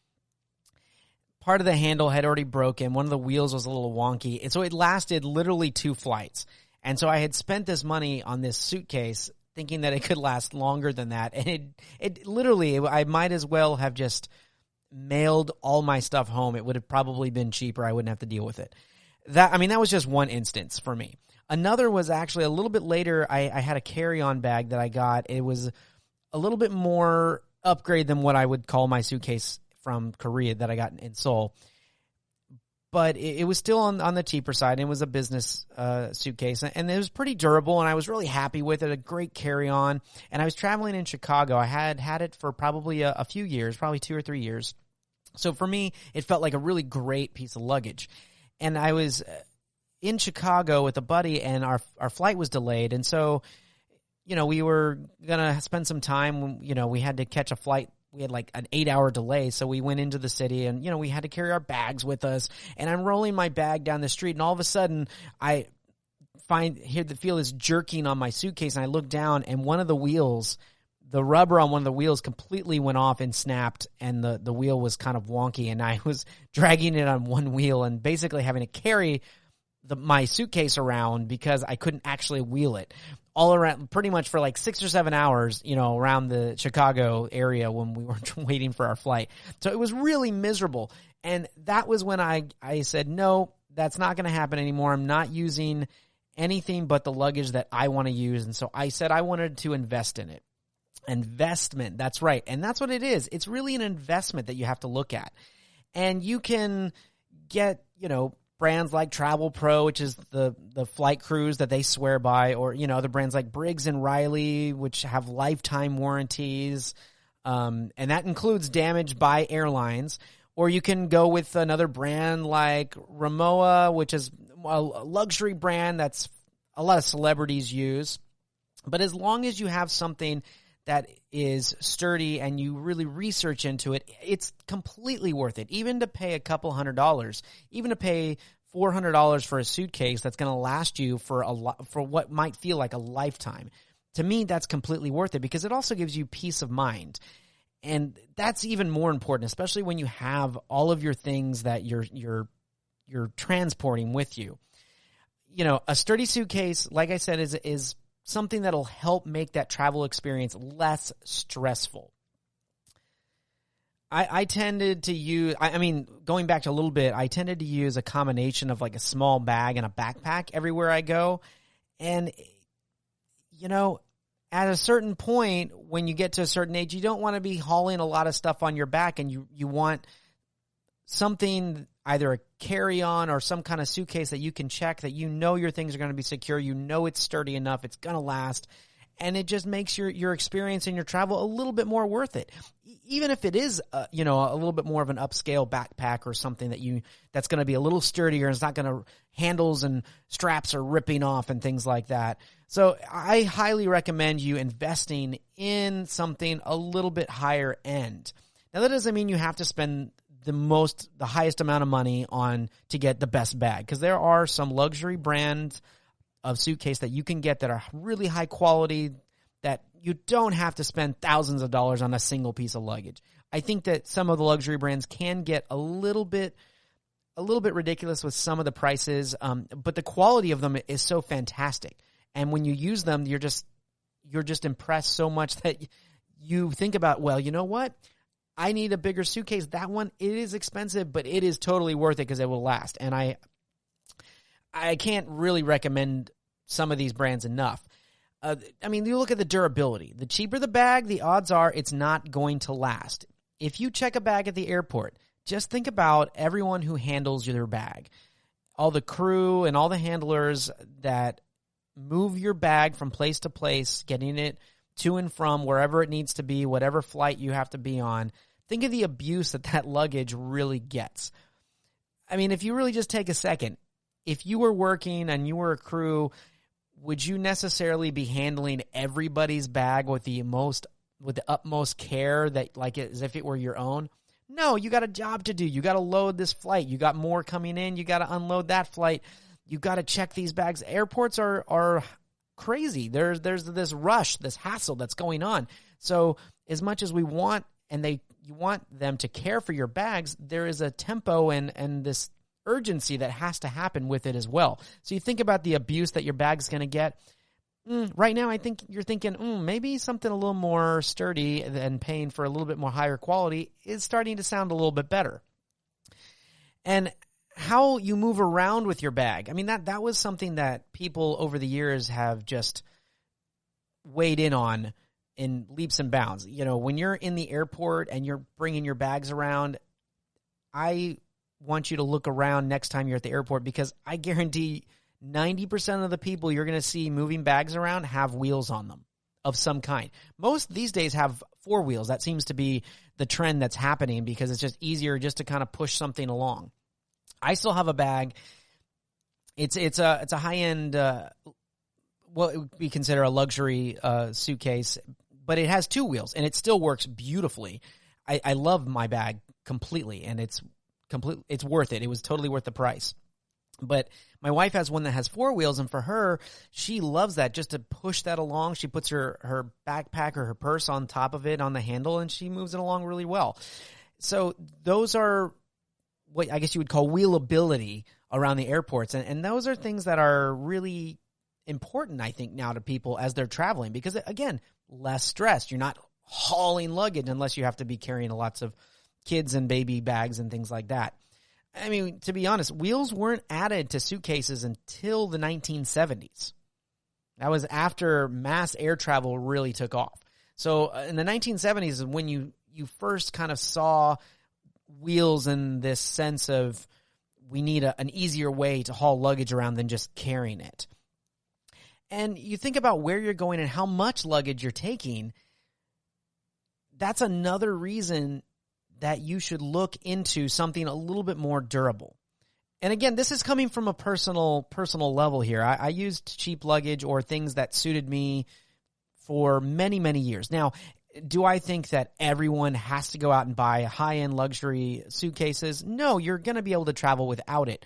part of the handle had already broken. One of the wheels was a little wonky. And so it lasted literally 2 flights. And so I had spent this money on this suitcase thinking that it could last longer than that. And it literally, I might as well have just mailed all my stuff home. It would have probably been cheaper. I wouldn't have to deal with it. that was just one instance for me. Another was actually a little bit later. I had a carry-on bag that I got. It was a little bit more upgrade than what I would call my suitcase from Korea that I got in Seoul. But it was still on the cheaper side. It was a business suitcase, and it was pretty durable, and I was really happy with it, a great carry-on. And I was traveling in Chicago. I had it for probably a few years, probably 2 or 3 years. So for me, it felt like a really great piece of luggage. And I was in Chicago with a buddy, and our flight was delayed. And so, we were going to spend some time. We had to catch a flight. We had like an 8-hour delay. So we went into the city, and, we had to carry our bags with us. And I'm rolling my bag down the street, and all of a sudden I feel this jerking on my suitcase. And I look down, and one of the wheels, the rubber on one of the wheels completely went off and snapped, and the wheel was kind of wonky. And I was dragging it on one wheel and basically having to carry my suitcase around because I couldn't actually wheel it all around pretty much for like 6 or 7 hours, around the Chicago area when we were waiting for our flight. So it was really miserable. And that was when I said, no, that's not going to happen anymore. I'm not using anything but the luggage that I want to use. And so I said I wanted to invest in it. Investment, that's right. And that's what it is. It's really an investment that you have to look at. And you can get, brands like Travel Pro, which is the flight cruise that they swear by, or, other brands like Briggs and Riley, which have lifetime warranties. And that includes damage by airlines. Or you can go with another brand like Rimowa, which is a luxury brand that's a lot of celebrities use. But as long as you have something that is sturdy and you really research into it, it's completely worth it. Even to pay a couple $100, even to pay $400 for a suitcase that's going to last you for what might feel like a lifetime. To me, that's completely worth it because it also gives you peace of mind. And that's even more important, especially when you have all of your things that you're transporting with you. A sturdy suitcase, like I said, is something that'll help make that travel experience less stressful. I tended to use, going back to a little bit, I tended to use a combination of like a small bag and a backpack everywhere I go. And, at a certain point, when you get to a certain age, you don't want to be hauling a lot of stuff on your back, and you want something, either a carry-on or some kind of suitcase that you can check that your things are going to be secure, it's sturdy enough, it's going to last, and it just makes your experience in your travel a little bit more worth it. Even if it is, a little bit more of an upscale backpack or something that's going to be a little sturdier and it's not going to, handles and straps are ripping off and things like that. So I highly recommend you investing in something a little bit higher end. Now that doesn't mean you have to spend the highest amount of money to get the best bag, because there are some luxury brands of suitcase that you can get that are really high quality, that you don't have to spend thousands of dollars on a single piece of luggage. I think that some of the luxury brands can get a little bit ridiculous with some of the prices, but the quality of them is so fantastic. And when you use them, you're just impressed so much that you think about, well, you know what? I need a bigger suitcase. That one, it is expensive, but it is totally worth it because it will last. And I can't really recommend some of these brands enough. You look at the durability. The cheaper the bag, the odds are it's not going to last. If you check a bag at the airport, just think about everyone who handles your bag. All the crew and all the handlers that move your bag from place to place, getting it to and from wherever it needs to be, whatever flight you have to be on. Think of the abuse that luggage really gets. If you really just take a second, if you were working and you were a crew, would you necessarily be handling everybody's bag with the utmost care, that like as if it were your own? No, you got a job to do. You got to load this flight. You got more coming in. You got to unload that flight. You got to check these bags. Airports are crazy. There's this rush, this hassle that's going on. So as much as we want, you want them to care for your bags, there is a tempo and this urgency that has to happen with it as well. So you think about the abuse that your bag's going to get. Right now, I think you're thinking, maybe something a little more sturdy and paying for a little bit more higher quality is starting to sound a little bit better. And how you move around with your bag. I mean, that was something that people over the years have just weighed in on in leaps and bounds. You know, when you're in the airport and you're bringing your bags around, I want you to look around next time you're at the airport, because I guarantee 90% of the people you're going to see moving bags around have wheels on them of some kind. Most these days have 4 wheels. That seems to be the trend that's happening, because it's just easier just to kind of push something along. I still have a bag. It's a high-end, what we consider a luxury suitcase, but it has 2 wheels, and it still works beautifully. I love my bag completely, and it's worth it. It was totally worth the price. But my wife has one that has 4 wheels, and for her, she loves that, just to push that along. She puts her backpack or her purse on top of it on the handle, and she moves it along really well. So those are what I guess you would call wheelability around the airports. And those are things that are really important, I think, now to people as they're traveling, because, again, less stress. You're not hauling luggage unless you have to be carrying lots of kids and baby bags and things like that. I mean, to be honest, wheels weren't added to suitcases until the 1970s. That was after mass air travel really took off. So in the 1970s is when you first kind of saw wheels in this sense of, we need an easier way to haul luggage around than just carrying it. And you think about where you're going and how much luggage you're taking. That's another reason that you should look into something a little bit more durable. And again, this is coming from a personal level here. I used cheap luggage or things that suited me for many, many years. Now, do I think that everyone has to go out and buy high-end luxury suitcases? No, you're going to be able to travel without it.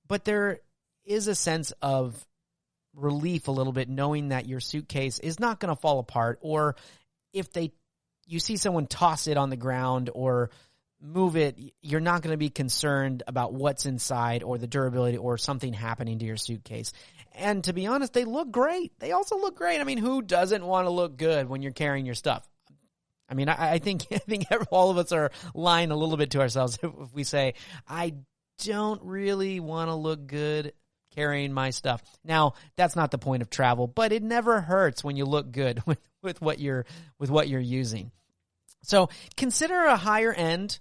But there is a sense of relief a little bit knowing that your suitcase is not going to fall apart, or if you see someone toss it on the ground or move it, you're not going to be concerned about what's inside or the durability or something happening to your suitcase. And to be honest, they look great. They also look great. I mean, who doesn't want to look good when you're carrying your stuff? I mean, I think all of us are lying a little bit to ourselves if we say, I don't really want to look good carrying my stuff. Now, that's not the point of travel, but it never hurts when you look good with what you're using. So consider a higher end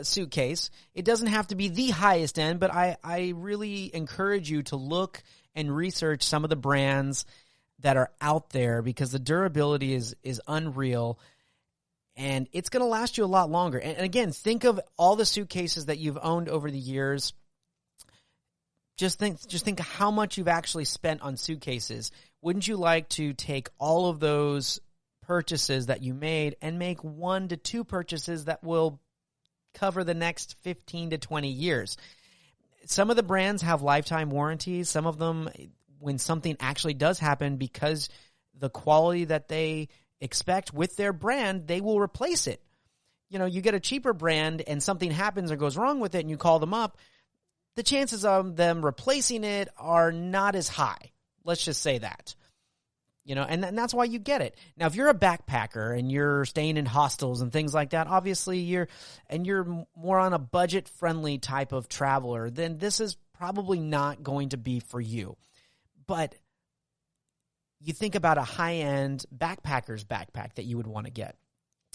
suitcase. It doesn't have to be the highest end, but I really encourage you to look and research some of the brands that are out there, because the durability is unreal. And it's going to last you a lot longer. And again, think of all the suitcases that you've owned over the years. Just think how much you've actually spent on suitcases. Wouldn't you like to take all of those purchases that you made and make 1 to 2 purchases that will cover the next 15 to 20 years? Some of the brands have lifetime warranties. Some of them, when something actually does happen, because the quality that they expect with their brand, they will replace it. You know, you get a cheaper brand and something happens or goes wrong with it and you call them up, the chances of them replacing it are not as high. Let's just say that. You know, and that's why you get it. Now, if you're a backpacker and you're staying in hostels and things like that, obviously you're more on a budget-friendly type of traveler, then this is probably not going to be for you. But you think about a high-end backpacker's backpack that you would want to get.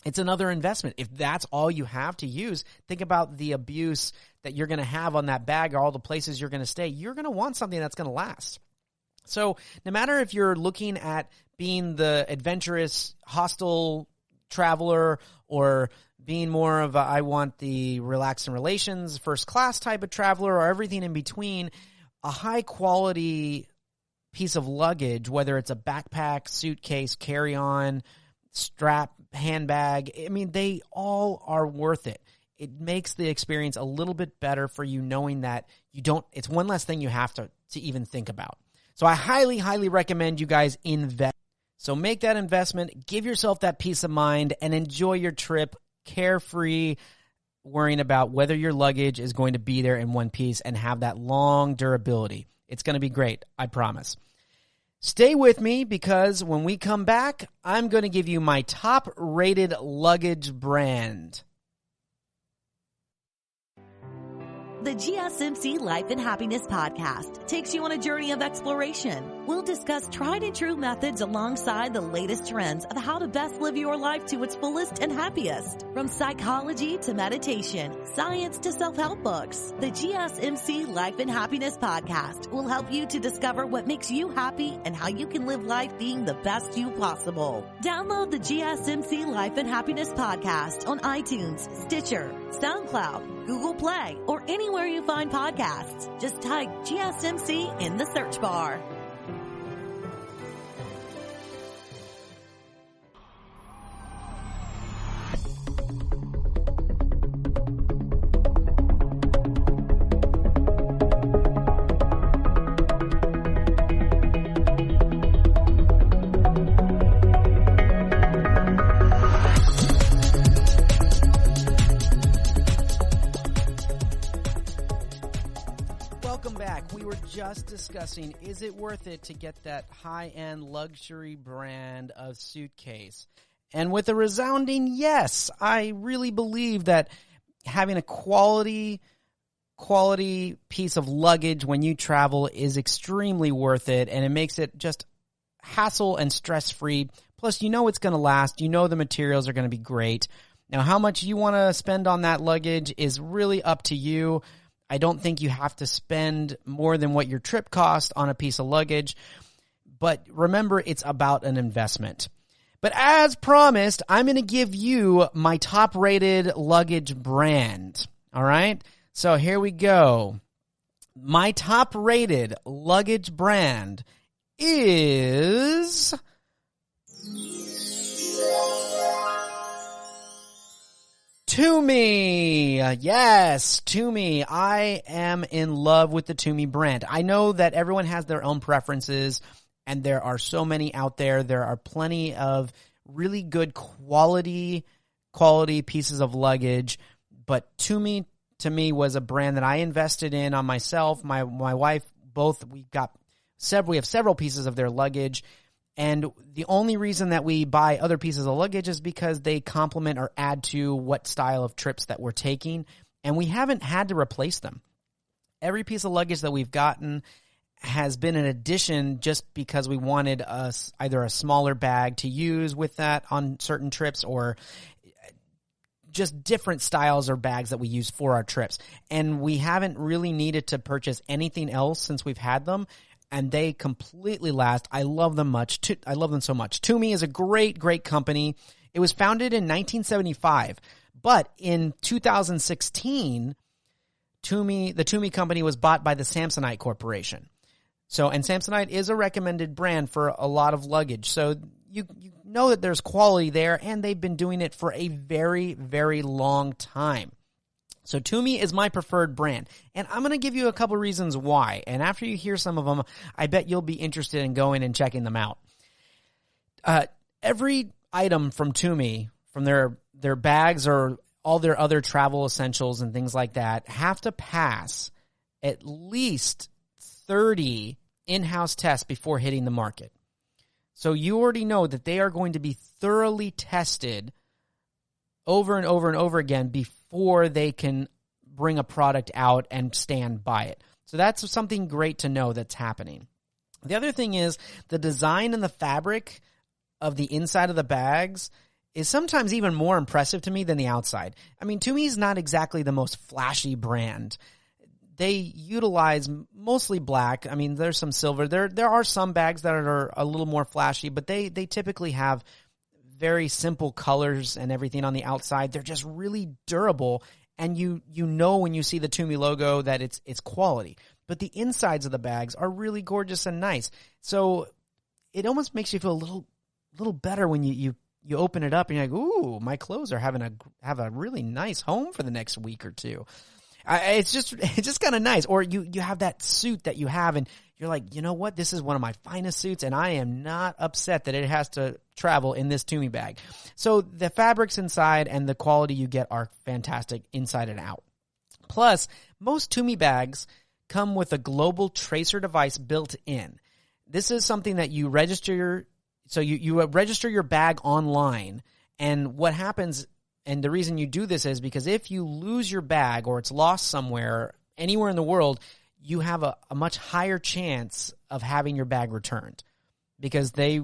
It's another investment. If that's all you have to use, think about the abuse that you're going to have on that bag or all the places you're going to stay. You're going to want something that's going to last. So no matter if you're looking at being the adventurous hostel traveler or being more of a, I want the relaxed and relations first class type of traveler, or everything in between, a high quality piece of luggage, whether it's a backpack, suitcase, carry-on, strap, handbag, I mean, they all are worth it. It makes the experience a little bit better for you knowing that it's one less thing you have to even think about. So I highly, highly recommend you guys invest. So make that investment, give yourself that peace of mind, and enjoy your trip carefree, worrying about whether your luggage is going to be there in one piece and have that long durability. It's going to be great, I promise. Stay with me, because when we come back, I'm going to give you my top-rated luggage brand. The GSMC Life and Happiness podcast takes you on a journey of exploration. We'll discuss tried and true methods alongside the latest trends of how to best live your life to its fullest and happiest. From psychology to meditation, science to self-help books, the GSMC Life and Happiness podcast will help you to discover what makes you happy and how you can live life being the best you possible. Download the GSMC Life and Happiness podcast on iTunes, Stitcher, SoundCloud, Google Play, or anywhere you find podcasts. Just type GSMC in the search bar. Just discussing, is it worth it to get that high-end luxury brand of suitcase? And with a resounding yes, I really believe that having a quality piece of luggage when you travel is extremely worth it, and it makes it just hassle and stress-free. Plus, you know it's going to last. You know the materials are going to be great. Now, how much you want to spend on that luggage is really up to you. I don't think you have to spend more than what your trip cost on a piece of luggage. But remember, it's about an investment. But as promised, I'm going to give you my top-rated luggage brand. All right? So here we go. My top-rated luggage brand is Tumi. Yes, Tumi. I am in love with the Tumi brand. I know that everyone has their own preferences, and there are so many out there. There are plenty of really good quality pieces of luggage, but Tumi, to me, was a brand that I invested in on myself, my wife, both. We have several pieces of their luggage. And the only reason that we buy other pieces of luggage is because they complement or add to what style of trips that we're taking, and we haven't had to replace them. Every piece of luggage that we've gotten has been an addition just because we wanted either a smaller bag to use with that on certain trips, or just different styles or bags that we use for our trips. And we haven't really needed to purchase anything else since we've had them. And they completely last. I love them I love them so much. Tumi is a great, great company. It was founded in 1975, but in 2016, the Tumi company was bought by the Samsonite Corporation. And Samsonite is a recommended brand for a lot of luggage. So you know that there's quality there, and they've been doing it for a very, very long time. So Tumi is my preferred brand, and I'm going to give you a couple reasons why. And after you hear some of them, I bet you'll be interested in going and checking them out. Every item from Tumi, from their bags or all their other travel essentials and things like that, have to pass at least 30 in-house tests before hitting the market. So you already know that they are going to be thoroughly tested over and over and over again before they can bring a product out and stand by it. So that's something great to know that's happening. The other thing is the design and the fabric of the inside of the bags is sometimes even more impressive to me than the outside. I mean, Tumi is not exactly the most flashy brand. They utilize mostly black. I mean, there's some silver. There are some bags that are a little more flashy, but they typically have very simple colors and everything on the outside. They're just really durable, and you know when you see the Tumi logo that it's quality. But the insides of the bags are really gorgeous and nice. So it almost makes you feel a little better when you open it up and you're like, ooh, my clothes are have a really nice home for the next week or two. It's just kind of nice. Or you have that suit that you have, and you're like, you know what? This is one of my finest suits, and I am not upset that it has to travel in this Tumi bag. So the fabrics inside and the quality you get are fantastic inside and out. Plus, most Tumi bags come with a global tracer device built in. This is something that you register. So you register your bag online, and what happens, and the reason you do this is because if you lose your bag or it's lost somewhere anywhere in the world, you have a much higher chance of having your bag returned, because they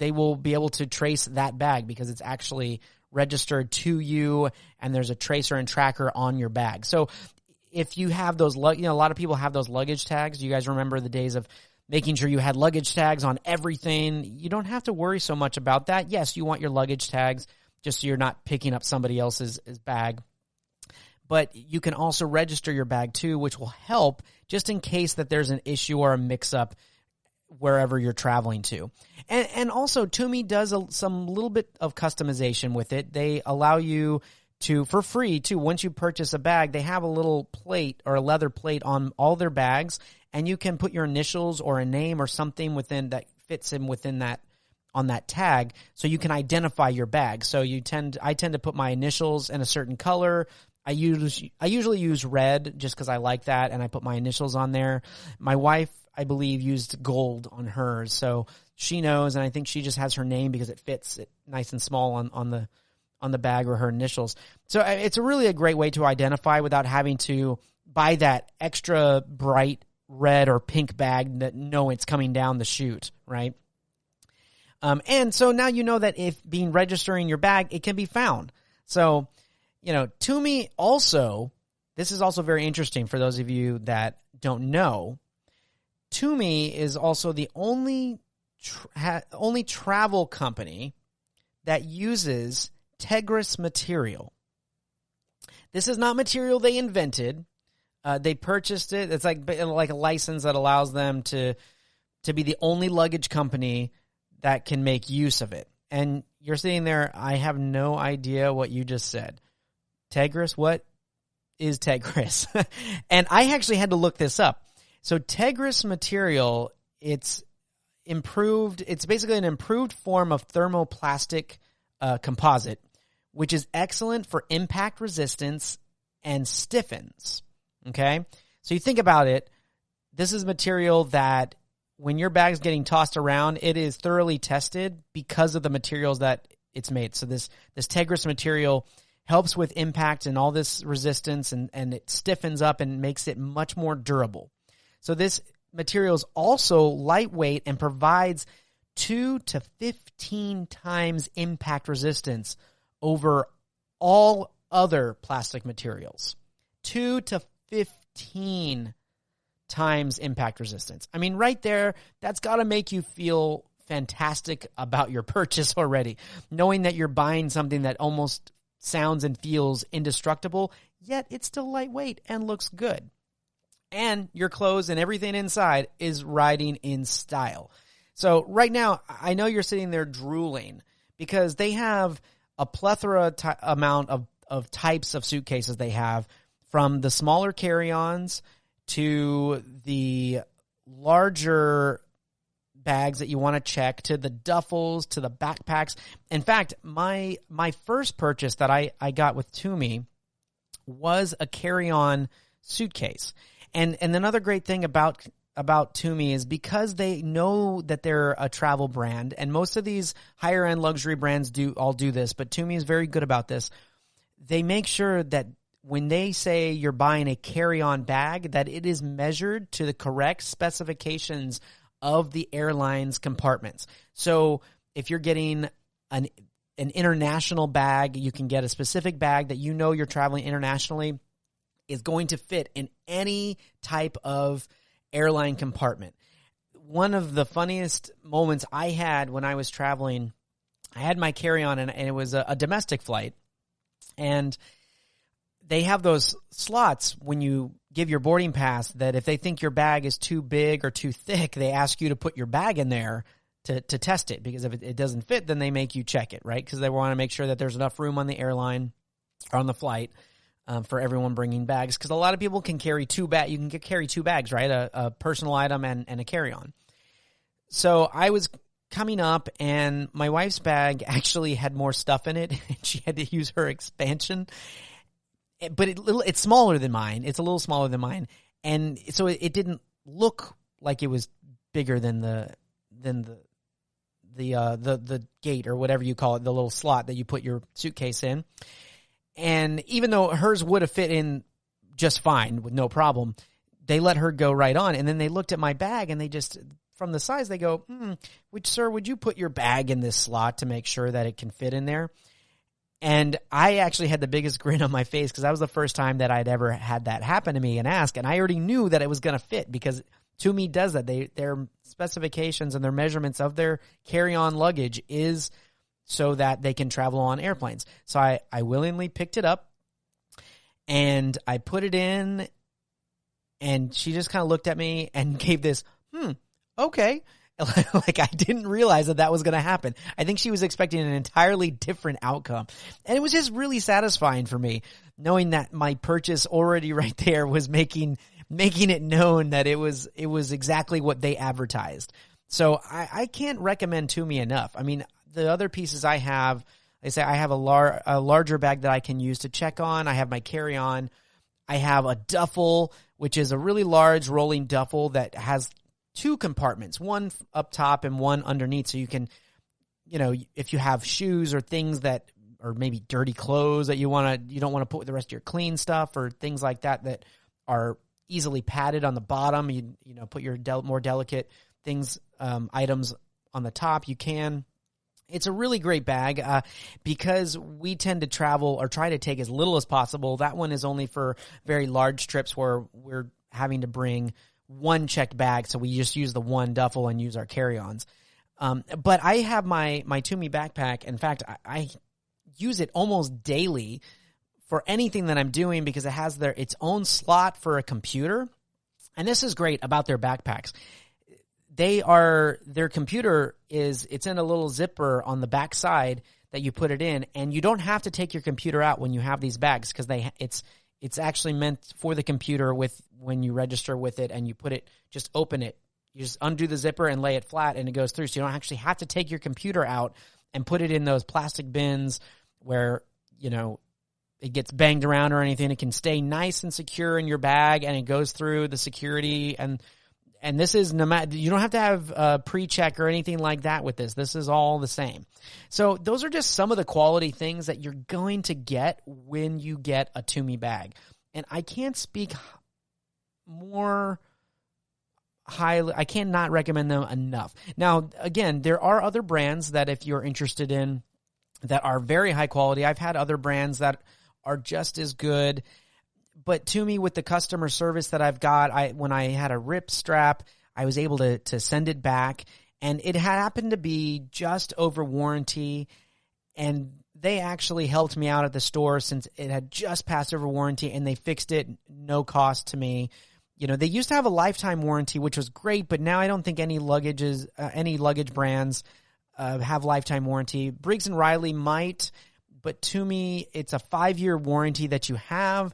will be able to trace that bag because it's actually registered to you and there's a tracer and tracker on your bag. So if you have those, a lot of people have those luggage tags. You guys remember the days of making sure you had luggage tags on everything. You don't have to worry so much about that. Yes, you want your luggage tags just so you're not picking up somebody else's bag. But you can also register your bag too, which will help just in case that there's an issue or a mix-up wherever you're traveling to. And also, Tumi does some little bit of customization with it. They allow you to, for free too, once you purchase a bag, they have a little plate or a leather plate on all their bags, and you can put your initials or a name or something within that fits in within that, on that tag, so you can identify your bag. So I tend to put my initials in a certain color. I usually use red just because I like that, and I put my initials on there. My wife, I believe, used gold on hers, so she knows, and I think she just has her name because it fits it nice and small on the bag or her initials. So it's really a great way to identify without having to buy that extra bright red or pink bag that it's coming down the chute, right? And so now you know that if registering your bag, it can be found. So, Tumi also, this is also very interesting for those of you that don't know. Tumi is also the only travel company that uses Tegris material. This is not material they invented. They purchased it. It's like a license that allows them to be the only luggage company that can make use of it. And you're sitting there, I have no idea what you just said. Tegris? What is Tegris? And I actually had to look this up. So Tegris material, it's improved. It's basically an improved form of thermoplastic composite, which is excellent for impact resistance and stiffens. Okay? So you think about it. This is material that when your bag's getting tossed around, it is thoroughly tested because of the materials that it's made. So this Tegris material helps with impact and all this resistance, and it stiffens up and makes it much more durable. So this material is also lightweight and provides 2 to 15 times impact resistance over all other plastic materials. 2 to 15 times impact resistance. I mean, right there, that's got to make you feel fantastic about your purchase already, knowing that you're buying something that almost sounds and feels indestructible, yet it's still lightweight and looks good. And your clothes and everything inside is riding in style. So right now, I know you're sitting there drooling because they have a plethora amount of types of suitcases they have, from the smaller carry-ons to the larger bags that you want to check, to the duffels, to the backpacks. In fact, my first purchase that I got with Tumi was a carry-on suitcase. And another great thing about Tumi is because they know that they're a travel brand, and most of these higher-end luxury brands all do this, but Tumi is very good about this. They make sure that when they say you're buying a carry-on bag, that it is measured to the correct specifications of the airline's compartments. So if you're getting an international bag, you can get a specific bag that you know you're traveling internationally is going to fit in any type of airline compartment. One of the funniest moments I had when I was traveling, I had my carry-on and it was a domestic flight. And they have those slots when you give your boarding pass that if they think your bag is too big or too thick, they ask you to put your bag in there to test it. Because if it doesn't fit, then they make you check it, right? Because they want to make sure that there's enough room on the airline or on the flight for everyone bringing bags. Because a lot of people can carry two bags. You can carry two bags, right? A personal item and a carry-on. So I was coming up, and my wife's bag actually had more stuff in it, and she had to use her expansion. But it's smaller than mine. It's a little smaller than mine, and so it didn't look like it was bigger than the gate or whatever you call it, the little slot that you put your suitcase in. And even though hers would have fit in just fine with no problem. They let her go right on. And then they looked at my bag and they just, from the size, they go, sir, would you put your bag in this slot to make sure that it can fit in there? And I actually had the biggest grin on my face because that was the first time that I'd ever had that happen to me and ask. And I already knew that it was going to fit because Tumi does that. Their specifications and their measurements of their carry-on luggage is so that they can travel on airplanes. So I willingly picked it up and I put it in, and she just kind of looked at me and gave this, okay. Like I didn't realize that was going to happen. I think she was expecting an entirely different outcome. And it was just really satisfying for me knowing that my purchase already right there was making it known that it was exactly what they advertised. So I can't recommend Tumi enough. I mean, the other pieces I have, I have a larger bag that I can use to check on. I have my carry-on. I have a duffel, which is a really large rolling duffel that has 2 compartments, one up top and one underneath. So you can, if you have shoes or things that, or maybe dirty clothes that you don't want to put with the rest of your clean stuff, or things like that are easily padded on the bottom. You put your more delicate things, items on the top. You can. It's a really great bag because we tend to travel or try to take as little as possible. That one is only for very large trips where we're having to bring one checked bag, so we just use the one duffel and use our carry-ons. But I have my Tumi backpack. In fact, I use it almost daily for anything that I'm doing because it has its own slot for a computer. And this is great about their backpacks. Their computer it's in a little zipper on the back side that you put it in, and you don't have to take your computer out when you have these bags because it's actually meant for the computer when you register with it and you just open it. You just undo the zipper and lay it flat and it goes through. So you don't actually have to take your computer out and put it in those plastic bins where, it gets banged around or anything. It can stay nice and secure in your bag and it goes through the security. And this is you don't have to have a pre-check or anything like that with this. This is all the same. So those are just some of the quality things that you're going to get when you get a Tumi bag. And I can't speak more highly. I cannot recommend them enough. Now, again, there are other brands that if you're interested in that are very high quality. I've had other brands that are just as good. But Tumi, with the customer service that I've got, when I had a rip strap, I was able to send it back, and it happened to be just over warranty, and they actually helped me out at the store since it had just passed over warranty, and they fixed it, no cost to me. They used to have a lifetime warranty, which was great, but now I don't think any luggage brands have lifetime warranty. Briggs & Riley might, but Tumi, it's a 5-year warranty that you have.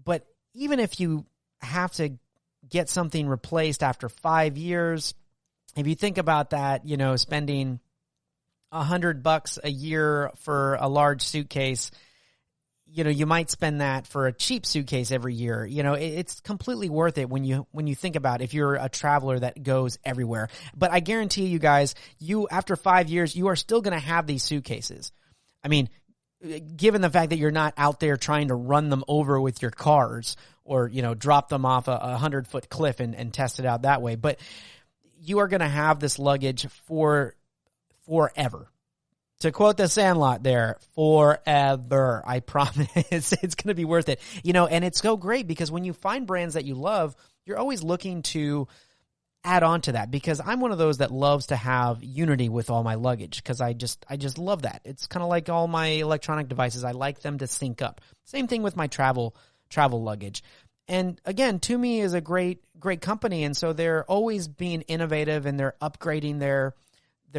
But even if you have to get something replaced after 5 years, if you think about that, spending $100 a year for a large suitcase, you might spend that for a cheap suitcase every year. It's completely worth it when you think about if you're a traveler that goes everywhere. But I guarantee you guys, after 5 years, you are still going to have these suitcases. I mean, given the fact that you're not out there trying to run them over with your cars or, drop them off a 100-foot cliff and test it out that way. But you are going to have this luggage for forever. To quote the Sandlot there, forever. I promise it's going to be worth it. And it's so great because when you find brands that you love, you're always looking to add on to that, because I'm one of those that loves to have unity with all my luggage because I just love that. It's kind of like all my electronic devices. I like them to sync up. Same thing with my travel luggage. And again, Tumi is a great company, and so they're always being innovative and they're upgrading their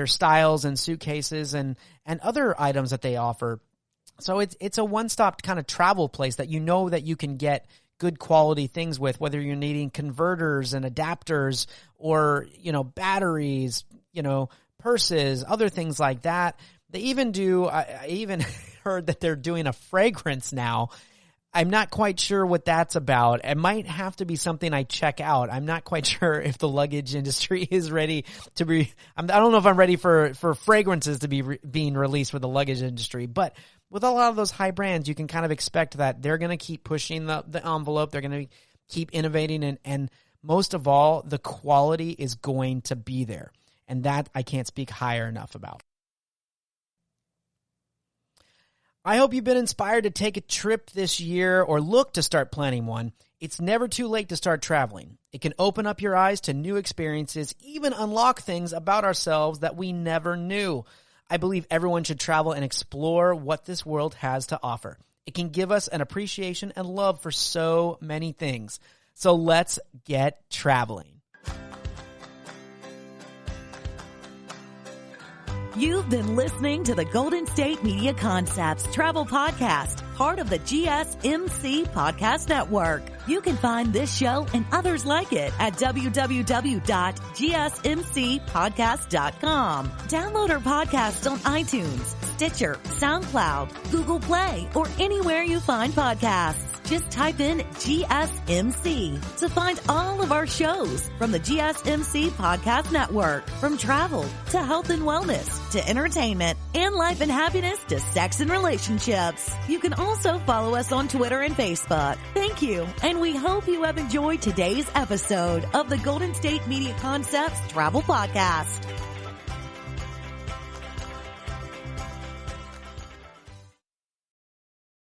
styles and suitcases and other items that they offer. So it's a one-stop kind of travel place that that you can get good quality things with, whether you're needing converters and adapters or, batteries, purses, other things like that. They even I even heard that they're doing a fragrance now. I'm not quite sure what that's about. It might have to be something I check out. I'm not quite sure if the luggage industry is ready to be, I don't know if I'm ready for fragrances to be being released with the luggage industry, but with a lot of those high brands, you can kind of expect that they're going to keep pushing the envelope. They're going to keep innovating, and most of all, the quality is going to be there. And that I can't speak higher enough about. I hope you've been inspired to take a trip this year or look to start planning one. It's never too late to start traveling. It can open up your eyes to new experiences, even unlock things about ourselves that we never knew. I believe everyone should travel and explore what this world has to offer. It can give us an appreciation and love for so many things. So let's get traveling. You've been listening to the Golden State Media Concepts Travel Podcast, part of the GSMC Podcast Network. You can find this show and others like it at www.gsmcpodcast.com. Download our podcast on iTunes, Stitcher, SoundCloud, Google Play, or anywhere you find podcasts. Just type in GSMC to find all of our shows from the GSMC Podcast Network. From travel to health and wellness to entertainment and life and happiness to sex and relationships. You can also follow us on Twitter and Facebook. Thank you, and we hope you have enjoyed today's episode of the Golden State Media Concepts Travel Podcast.